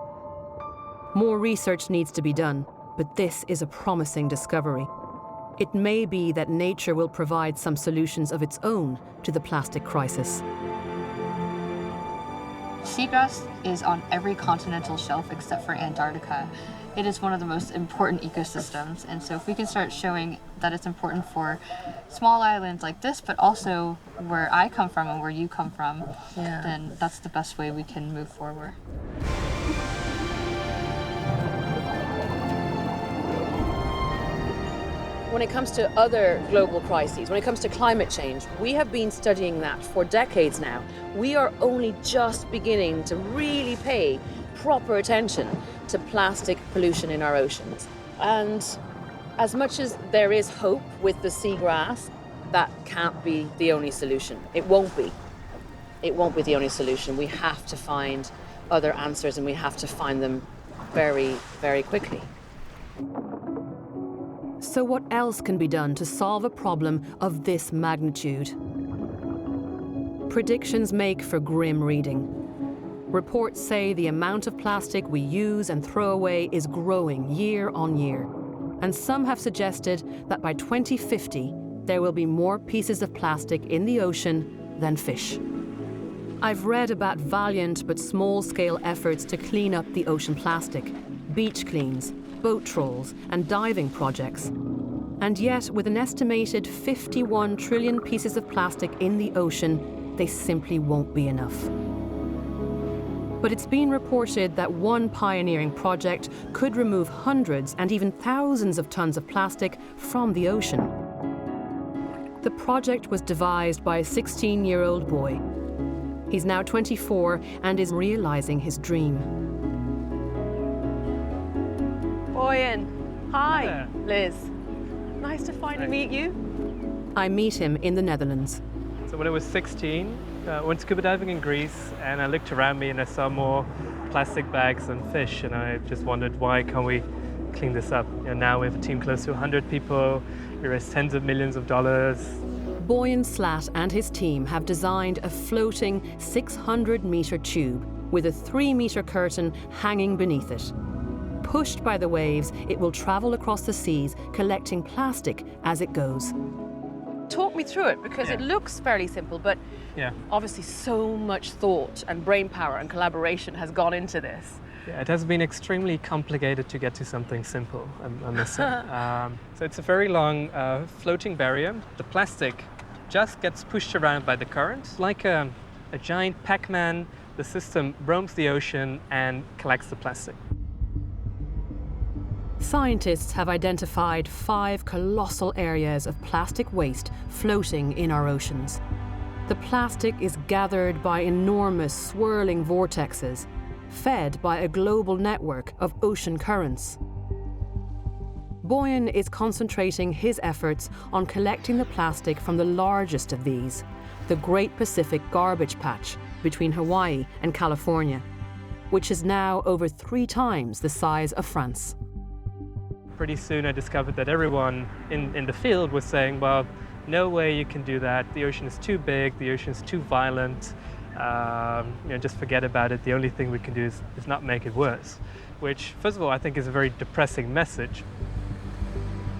More research needs to be done, but this is a promising discovery. It may be that nature will provide some solutions of its own to the plastic crisis. Seagrass is on every continental shelf except for Antarctica. It is one of the most important ecosystems, and so if we can start showing that it's important for small islands like this, but also where I come from and where you come from, then that's the best way we can move forward. When it comes to other global crises, when it comes to climate change, we have been studying that for decades now. We are only just beginning to really pay proper attention to plastic pollution in our oceans. And as much as there is hope with the seagrass, that can't be the only solution. It won't be. It won't be the only solution. We have to find other answers, and we have to find them very, very quickly. So what else can be done to solve a problem of this magnitude? Predictions make for grim reading. Reports say the amount of plastic we use and throw away is growing year on year. And some have suggested that by 2050, there will be more pieces of plastic in the ocean than fish. I've read about valiant but small-scale efforts to clean up the ocean plastic, beach cleans, boat trawls, and diving projects. And yet, with an estimated 51 trillion pieces of plastic in the ocean, they simply won't be enough. But it's been reported that one pioneering project could remove hundreds and even thousands of tons of plastic from the ocean. The project was devised by a 16-year-old boy. He's now 24 and is realizing his dream. Boyan, hi, Liz. Nice to finally meet you. I meet him in the Netherlands. So when I was 16, I went scuba diving in Greece, and I looked around me and I saw more plastic bags and fish, and I just wondered, why can't we clean this up? Now we have a team close to 100 people, we raise tens of millions of dollars. Boyan Slat and his team have designed a floating 600-meter tube with a 3-meter curtain hanging beneath it. Pushed by the waves, it will travel across the seas, collecting plastic as it goes. Talk me through it, because it looks fairly simple, but obviously so much thought and brain power and collaboration has gone into this. Yeah, it has been extremely complicated to get to something simple, I must say. So it's a very long floating barrier. The plastic just gets pushed around by the current. Like a giant Pac-Man, the system roams the ocean and collects the plastic. Scientists have identified 5 colossal areas of plastic waste floating in our oceans. The plastic is gathered by enormous swirling vortexes, fed by a global network of ocean currents. Boyan is concentrating his efforts on collecting the plastic from the largest of these, the Great Pacific Garbage Patch between Hawaii and California, which is now over 3 times the size of France. Pretty soon I discovered that everyone in the field was saying, well, no way you can do that. The ocean is too big, the ocean is too violent. Just forget about it. The only thing we can do is not make it worse. Which, first of all, I think is a very depressing message.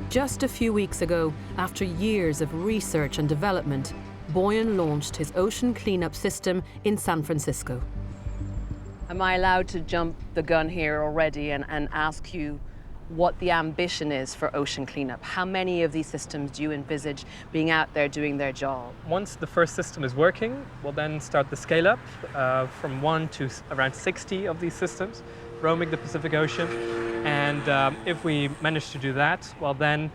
Just a few weeks ago, after years of research and development, Boyan launched his ocean cleanup system in San Francisco. Am I allowed to jump the gun here already and ask you what the ambition is for ocean cleanup? How many of these systems do you envisage being out there doing their job? Once the first system is working, we'll then start the scale up from 1 to around 60 of these systems roaming the Pacific Ocean. And if we manage to do that, well then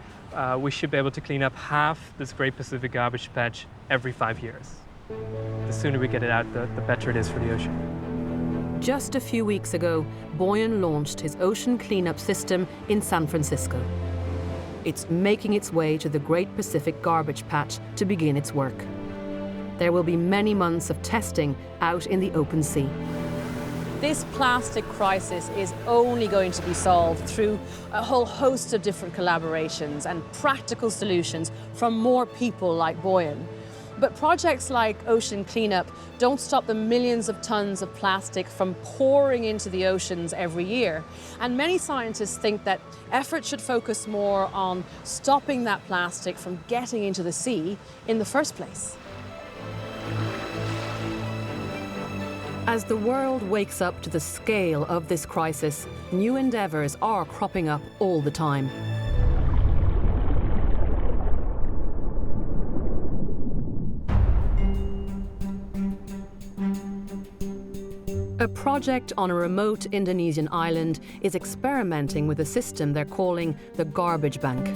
we should be able to clean up half this Great Pacific Garbage Patch every 5 years. The sooner we get it out, the better it is for the ocean. Just a few weeks ago, Boyan launched his ocean cleanup system in San Francisco. It's making its way to the Great Pacific Garbage Patch to begin its work. There will be many months of testing out in the open sea. This plastic crisis is only going to be solved through a whole host of different collaborations and practical solutions from more people like Boyan. But projects like Ocean Cleanup don't stop the millions of tons of plastic from pouring into the oceans every year. And many scientists think that effort should focus more on stopping that plastic from getting into the sea in the first place. As the world wakes up to the scale of this crisis, new endeavours are cropping up all the time. A project on a remote Indonesian island is experimenting with a system they're calling the garbage bank.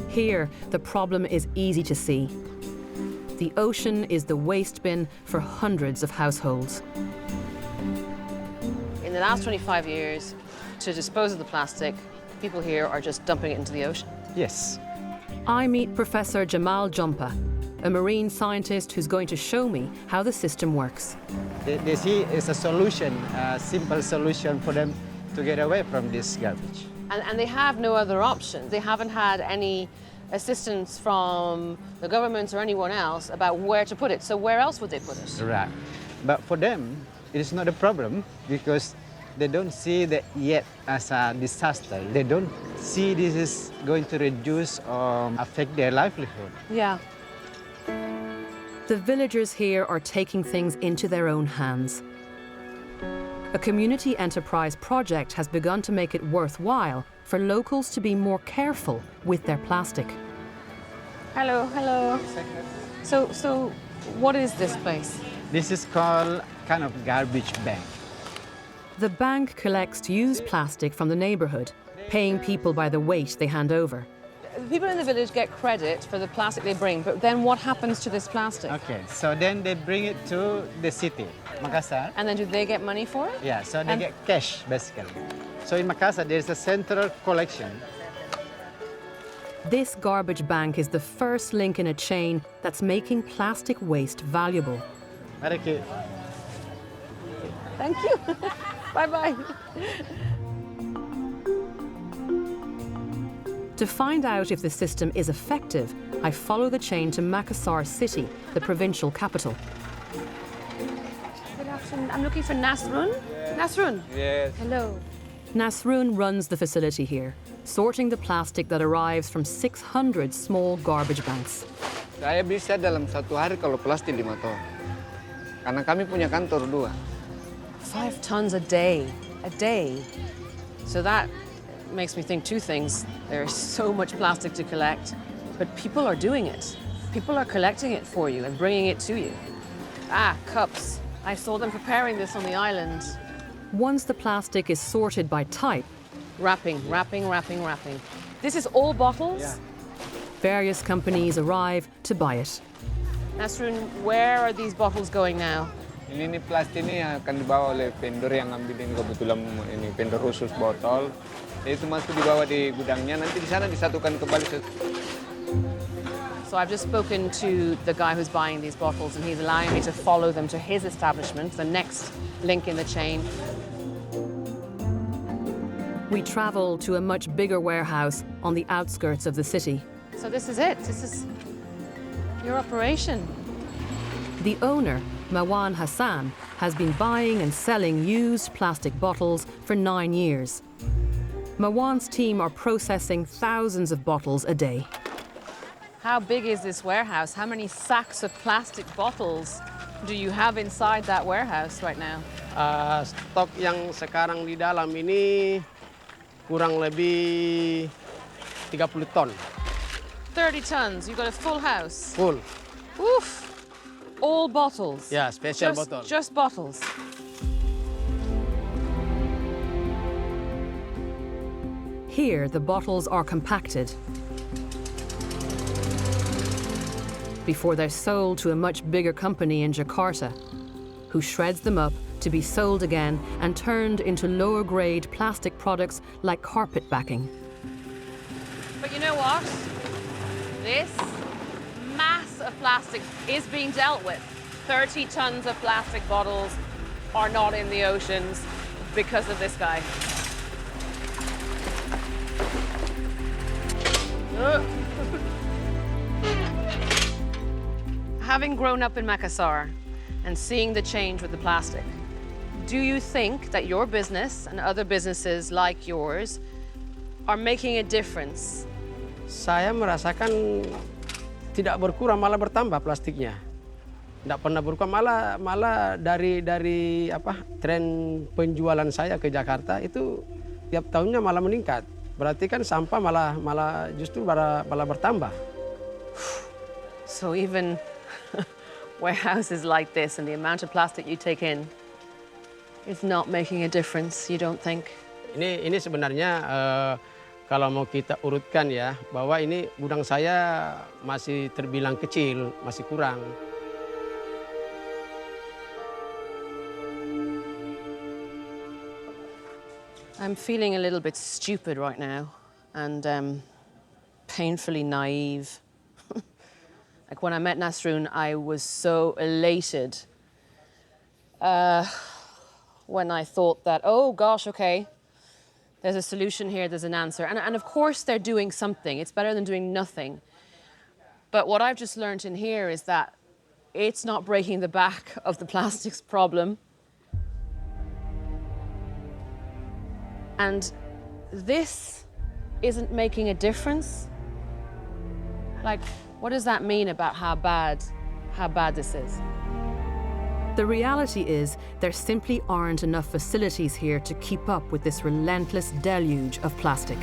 Here, the problem is easy to see. The ocean is the waste bin for hundreds of households. In the last 25 years, to dispose of the plastic, people here are just dumping it into the ocean. Yes. I meet Professor Jamal Jompa, a marine scientist who's going to show me how the system works. They see it's a solution, a simple solution for them to get away from this garbage. And they have no other option. They haven't had any assistance from the government or anyone else about where to put it. So where else would they put it? Right. But for them, it is not a problem because they don't see that yet as a disaster. They don't see this is going to reduce or affect their livelihood. Yeah. The villagers here are taking things into their own hands. A community enterprise project has begun to make it worthwhile for locals to be more careful with their plastic. Hello, hello. So what is this place? This is called kind of garbage bank. The bank collects used plastic from the neighbourhood, paying people by the weight they hand over. People in the village get credit for the plastic they bring, but then what happens to this plastic? Okay, so then they bring it to the city, Makassar. And then do they get money for it? Yeah, so they get cash, basically. So in Makassar, there's a central collection. This garbage bank is the first link in a chain that's making plastic waste valuable. Thank you. Thank you. Bye-bye. To find out if the system is effective, I follow the chain to Makassar City, the provincial capital. Good afternoon. I'm looking for Nasrun. Nasrun. Yes. Hello. Nasrun runs the facility here, sorting the plastic that arrives from 600 small garbage banks. Saya bisa dalam satu hari kalau plastik 5 ton. Karena kami punya kantor 2. 5 tons a day. A day. So that makes me think two things. There's so much plastic to collect, but people are doing it. People are collecting it for you and bringing it to you. Ah, cups. I saw them preparing this on the island. Once the plastic is sorted by type, wrapping. This is all bottles? Yeah. Various companies arrive to buy it. Nasrun, where are these bottles going now? Ini plastik ini akan dibawa oleh vendor yang ngambilin kebetulan ini vendor khusus botol. Itu masuk dibawa di gudangnya, nanti di sana disatukan kembali. So I've just spoken to the guy who's buying these bottles and he's allowing me to follow them to his establishment, the next link in the chain. We travel to a much bigger warehouse on the outskirts of the city. So this is it. This is your operation. The owner, Mawan Hassan, has been buying and selling used plastic bottles for 9 years. Mawan's team are processing thousands of bottles a day. How big is this warehouse? How many sacks of plastic bottles do you have inside that warehouse right now? Stok yang sekarang di dalam ini kurang lebih 30 ton. 30 tons. You've got a full house. Full. Oof. All bottles. Yeah, special bottle. Just bottles. Here, the bottles are compacted before they're sold to a much bigger company in Jakarta, who shreds them up to be sold again and turned into lower-grade plastic products like carpet backing. But you know what? This mass of plastic is being dealt with. 30 tons of plastic bottles are not in the oceans because of this guy. Having grown up in Makassar and seeing the change with the plastic, do you think that your business and other businesses like yours are making a difference? Saya merasakan tidak berkurang, malah bertambah plastiknya. Nggak pernah berubah, malah dari apa tren penjualan saya ke Jakarta itu tiap tahunnya malah meningkat. Berarti kan sampah malah justru malah bertambah. So even warehouses like this and the amount of plastic you take in is not making a difference, you don't think? Ini sebenarnya kalau mau kita urutkan ya, bahwa ini gudang saya masih terbilang kecil, masih kurang. I'm feeling a little bit stupid right now and painfully naive. Like when I met Nasrun, I was so elated when I thought that, oh gosh, okay, there's a solution here, there's an answer. And of course they're doing something. It's better than doing nothing. But what I've just learned in here is that it's not breaking the back of the plastics problem. And this isn't making a difference. Like, what does that mean about how bad this is? The reality is there simply aren't enough facilities here to keep up with this relentless deluge of plastic.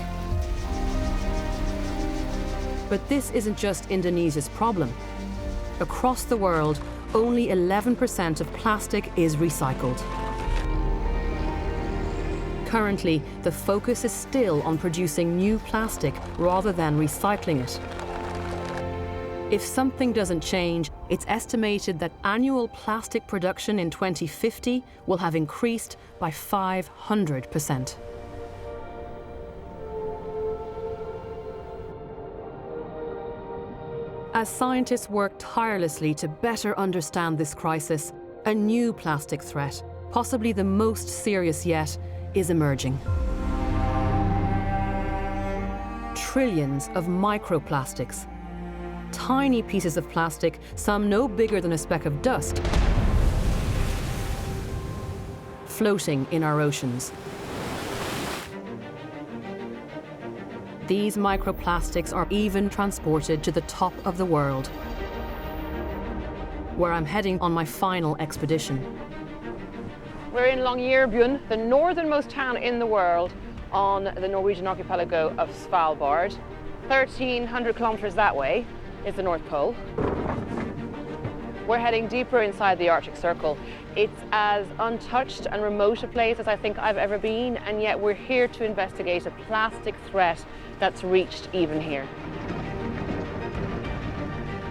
But this isn't just Indonesia's problem. Across the world, only 11% of plastic is recycled. Currently, the focus is still on producing new plastic rather than recycling it. If something doesn't change, it's estimated that annual plastic production in 2050 will have increased by 500%. As scientists work tirelessly to better understand this crisis, a new plastic threat, possibly the most serious yet, is emerging. Trillions of microplastics, tiny pieces of plastic, some no bigger than a speck of dust, floating in our oceans. These microplastics are even transported to the top of the world, where I'm heading on my final expedition. We're in Longyearbyen, the northernmost town in the world on the Norwegian archipelago of Svalbard. 1,300 kilometers that way is the North Pole. We're heading deeper inside the Arctic Circle. It's as untouched and remote a place as I think I've ever been, and yet we're here to investigate a plastic threat that's reached even here.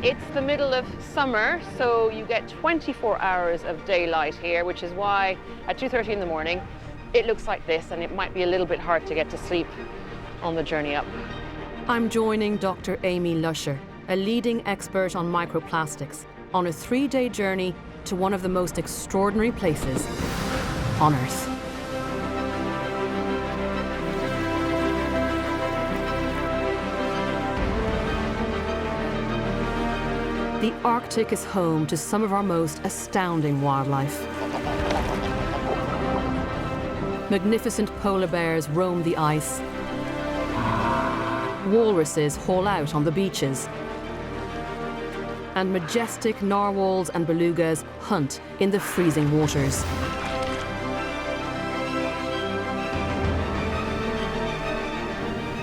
It's the middle of summer, so you get 24 hours of daylight here, which is why at 2:30 in the morning, it looks like this, and it might be a little bit hard to get to sleep on the journey up. I'm joining Dr. Amy Lusher, a leading expert on microplastics, on a 3-day journey to one of the most extraordinary places on Earth. The Arctic is home to some of our most astounding wildlife. Magnificent polar bears roam the ice. Walruses haul out on the beaches. And majestic narwhals and belugas hunt in the freezing waters.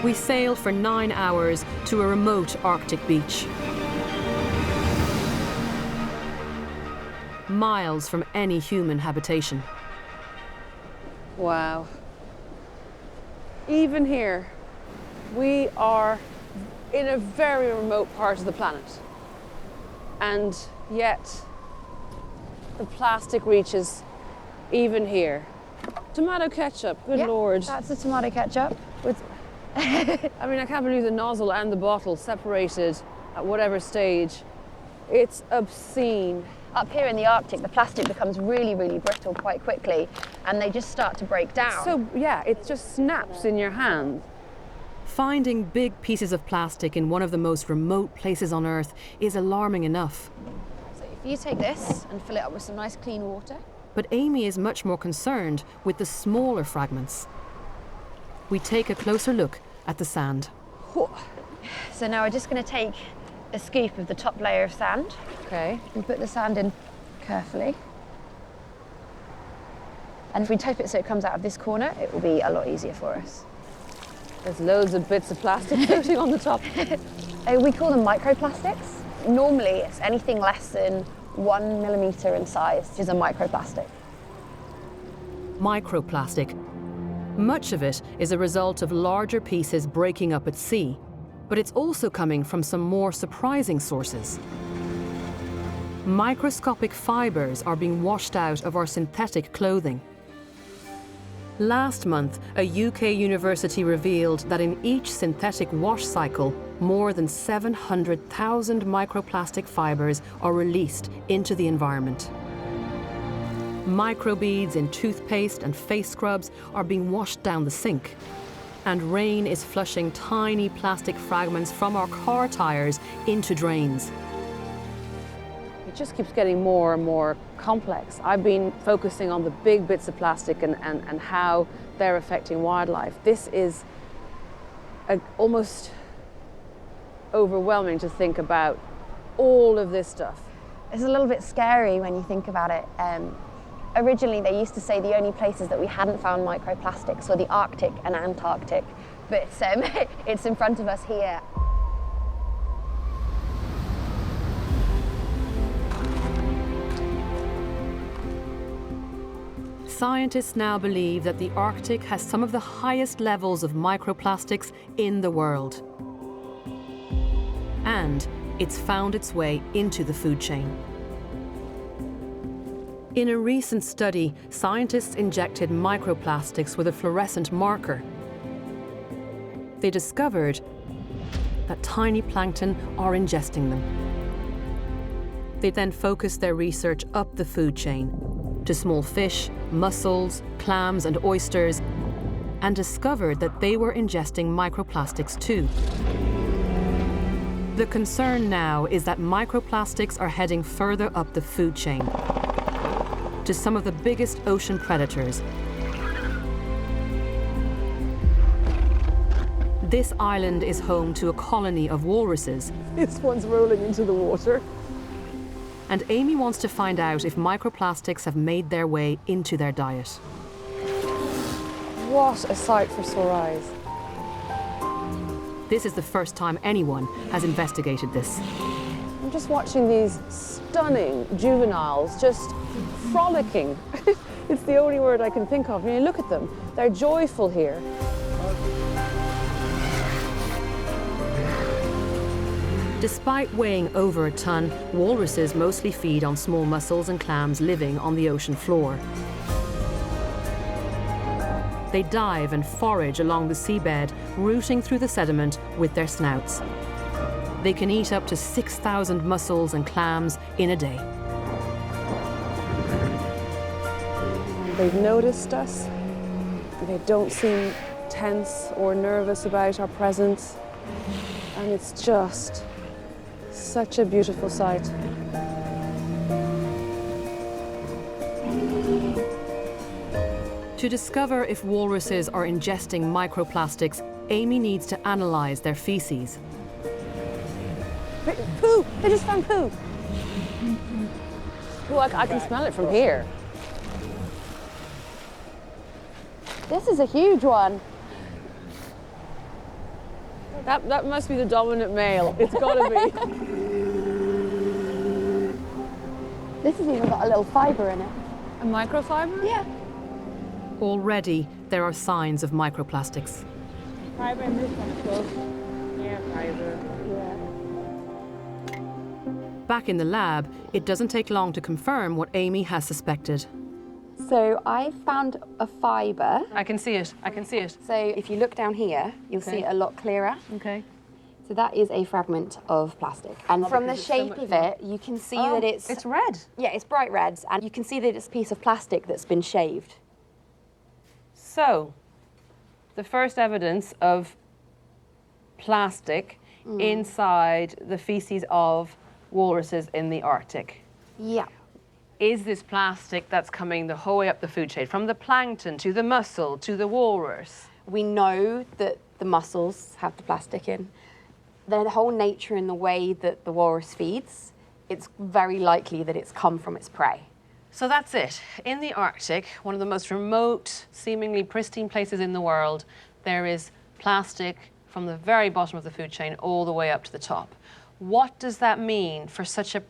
We sail for 9 hours to a remote Arctic beach. Miles from any human habitation. Wow. Even here, we are in a very remote part of the planet. And yet, the plastic reaches even here. Tomato ketchup, good Lord. That's the tomato ketchup. I mean, I can't believe the nozzle and the bottle separated at whatever stage. It's obscene. Up here in the Arctic, the plastic becomes really, really brittle quite quickly, and they just start to break down. So, yeah, it just snaps in your hand. Finding big pieces of plastic in one of the most remote places on Earth is alarming enough. So if you take this and fill it up with some nice clean water. But Amy is much more concerned with the smaller fragments. We take a closer look at the sand. So now we're just going to take a scoop of the top layer of sand. Okay. We put the sand in carefully. And if we tape it so it comes out of this corner, it will be a lot easier for us. There's loads of bits of plastic floating on the top. We call them microplastics. Normally, it's anything less than 1 millimeter in size is a microplastic. Microplastic. Much of it is a result of larger pieces breaking up at sea, but it's also coming from some more surprising sources. Microscopic fibers are being washed out of our synthetic clothing. Last month, a UK university revealed that in each synthetic wash cycle, more than 700,000 microplastic fibers are released into the environment. Microbeads in toothpaste and face scrubs are being washed down the sink. And rain is flushing tiny plastic fragments from our car tires into drains. It just keeps getting more and more complex. I've been focusing on the big bits of plastic and how they're affecting wildlife. This is almost overwhelming to think about all of this stuff. It's a little bit scary when you think about it. Originally, they used to say the only places that we hadn't found microplastics were the Arctic and Antarctic, but it's in front of us here. Scientists now believe that the Arctic has some of the highest levels of microplastics in the world. And it's found its way into the food chain. In a recent study, scientists injected microplastics with a fluorescent marker. They discovered that tiny plankton are ingesting them. They then focused their research up the food chain to small fish, mussels, clams and oysters, and discovered that they were ingesting microplastics too. The concern now is that microplastics are heading further up the food chain to some of the biggest ocean predators. This island is home to a colony of walruses. This one's rolling into the water. And Amy wants to find out if microplastics have made their way into their diet. What a sight for sore eyes. This is the first time anyone has investigated this. I'm just watching these stunning juveniles just frolicking. It's the only word I can think of. I mean, look at them. They're joyful here. Despite weighing over a ton, walruses mostly feed on small mussels and clams living on the ocean floor. They dive and forage along the seabed, rooting through the sediment with their snouts. They can eat up to 6,000 mussels and clams in a day. They've noticed us. They don't seem tense or nervous about our presence. And it's just such a beautiful sight. To discover if walruses are ingesting microplastics, Amy needs to analyze their feces. Poo! They just found poo. Poo, I can smell it from here. This is a huge one. That must be the dominant male. It's gotta be. This has even got a little fibre in it. A microfiber? Yeah. Already, there are signs of microplastics. Fiber in this one, so yeah, fiber. Yeah. Back in the lab, it doesn't take long to confirm what Amy has suspected. So I found a fibre. I can see it. I can see it. So if you look down here, you'll see it a lot clearer. Okay. So that is a fragment of plastic. And from the shape of it, you can see that it's red. Yeah, it's bright red. And you can see that it's a piece of plastic that's been shaved. So, the first evidence of plastic inside the feces of walruses in the Arctic. Yeah. Is this plastic that's coming the whole way up the food chain, from the plankton to the mussel to the walrus? We know that the mussels have the plastic in. the whole nature and the way that the walrus feeds, it's very likely that it's come from its prey. So that's it. In the Arctic, one of the most remote, seemingly pristine places in the world, there is plastic from the very bottom of the food chain all the way up to the top. What does that mean for such a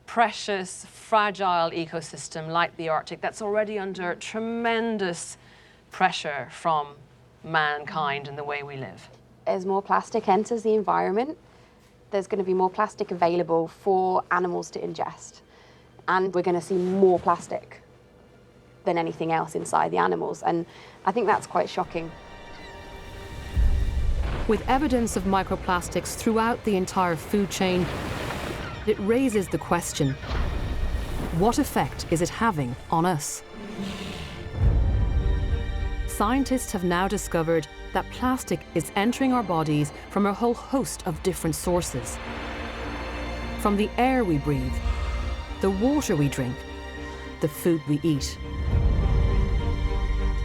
precious, fragile ecosystem like the Arctic that's already under tremendous pressure from mankind and the way we live? As more plastic enters the environment, there's going to be more plastic available for animals to ingest. And we're going to see more plastic than anything else inside the animals. And I think that's quite shocking. With evidence of microplastics throughout the entire food chain, it raises the question, what effect is it having on us? Scientists have now discovered that plastic is entering our bodies from a whole host of different sources. From the air we breathe, the water we drink, the food we eat.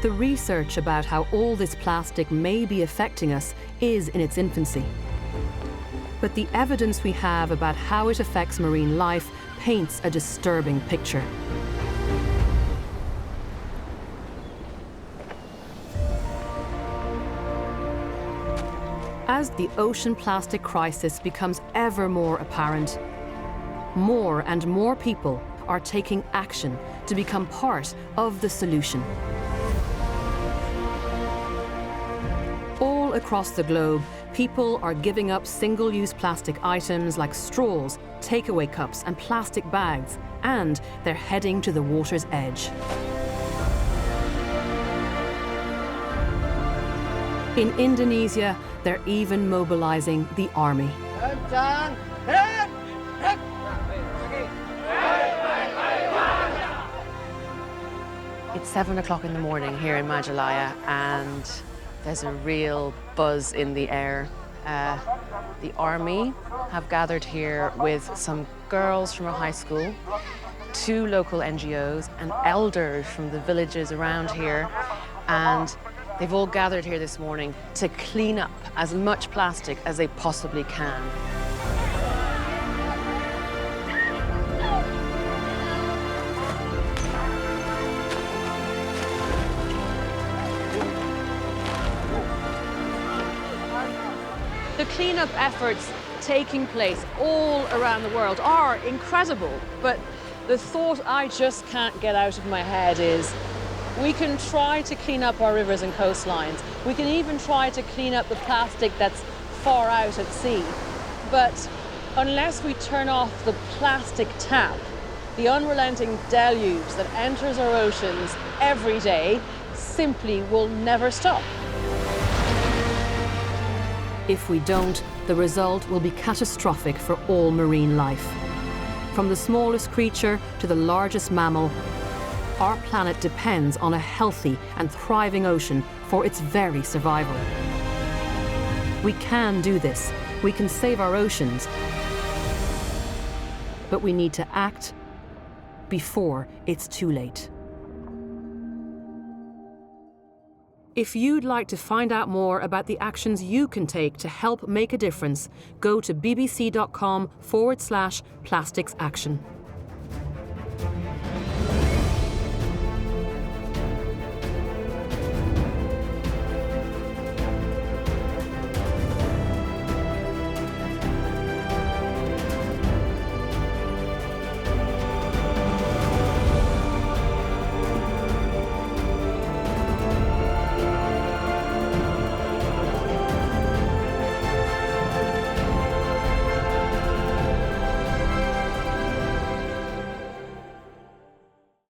The research about how all this plastic may be affecting us is in its infancy. But the evidence we have about how it affects marine life paints a disturbing picture. As the ocean plastic crisis becomes ever more apparent, more and more people are taking action to become part of the solution. All across the globe, people are giving up single-use plastic items like straws, takeaway cups, and plastic bags, and they're heading to the water's edge. In Indonesia, they're even mobilizing the army. It's 7 o'clock in the morning here in Majalaya, and there's a real buzz in the air. The army have gathered here with some girls from a high school, 2 local NGOs, and elders from the villages around here, and they've all gathered here this morning to clean up as much plastic as they possibly can. The cleanup efforts taking place all around the world are incredible, but the thought I just can't get out of my head is we can try to clean up our rivers and coastlines. We can even try to clean up the plastic that's far out at sea. But unless we turn off the plastic tap, the unrelenting deluge that enters our oceans every day simply will never stop. If we don't, the result will be catastrophic for all marine life. From the smallest creature to the largest mammal, our planet depends on a healthy and thriving ocean for its very survival. We can do this. We can save our oceans. But we need to act before it's too late. If you'd like to find out more about the actions you can take to help make a difference, go to bbc.com/plasticsaction.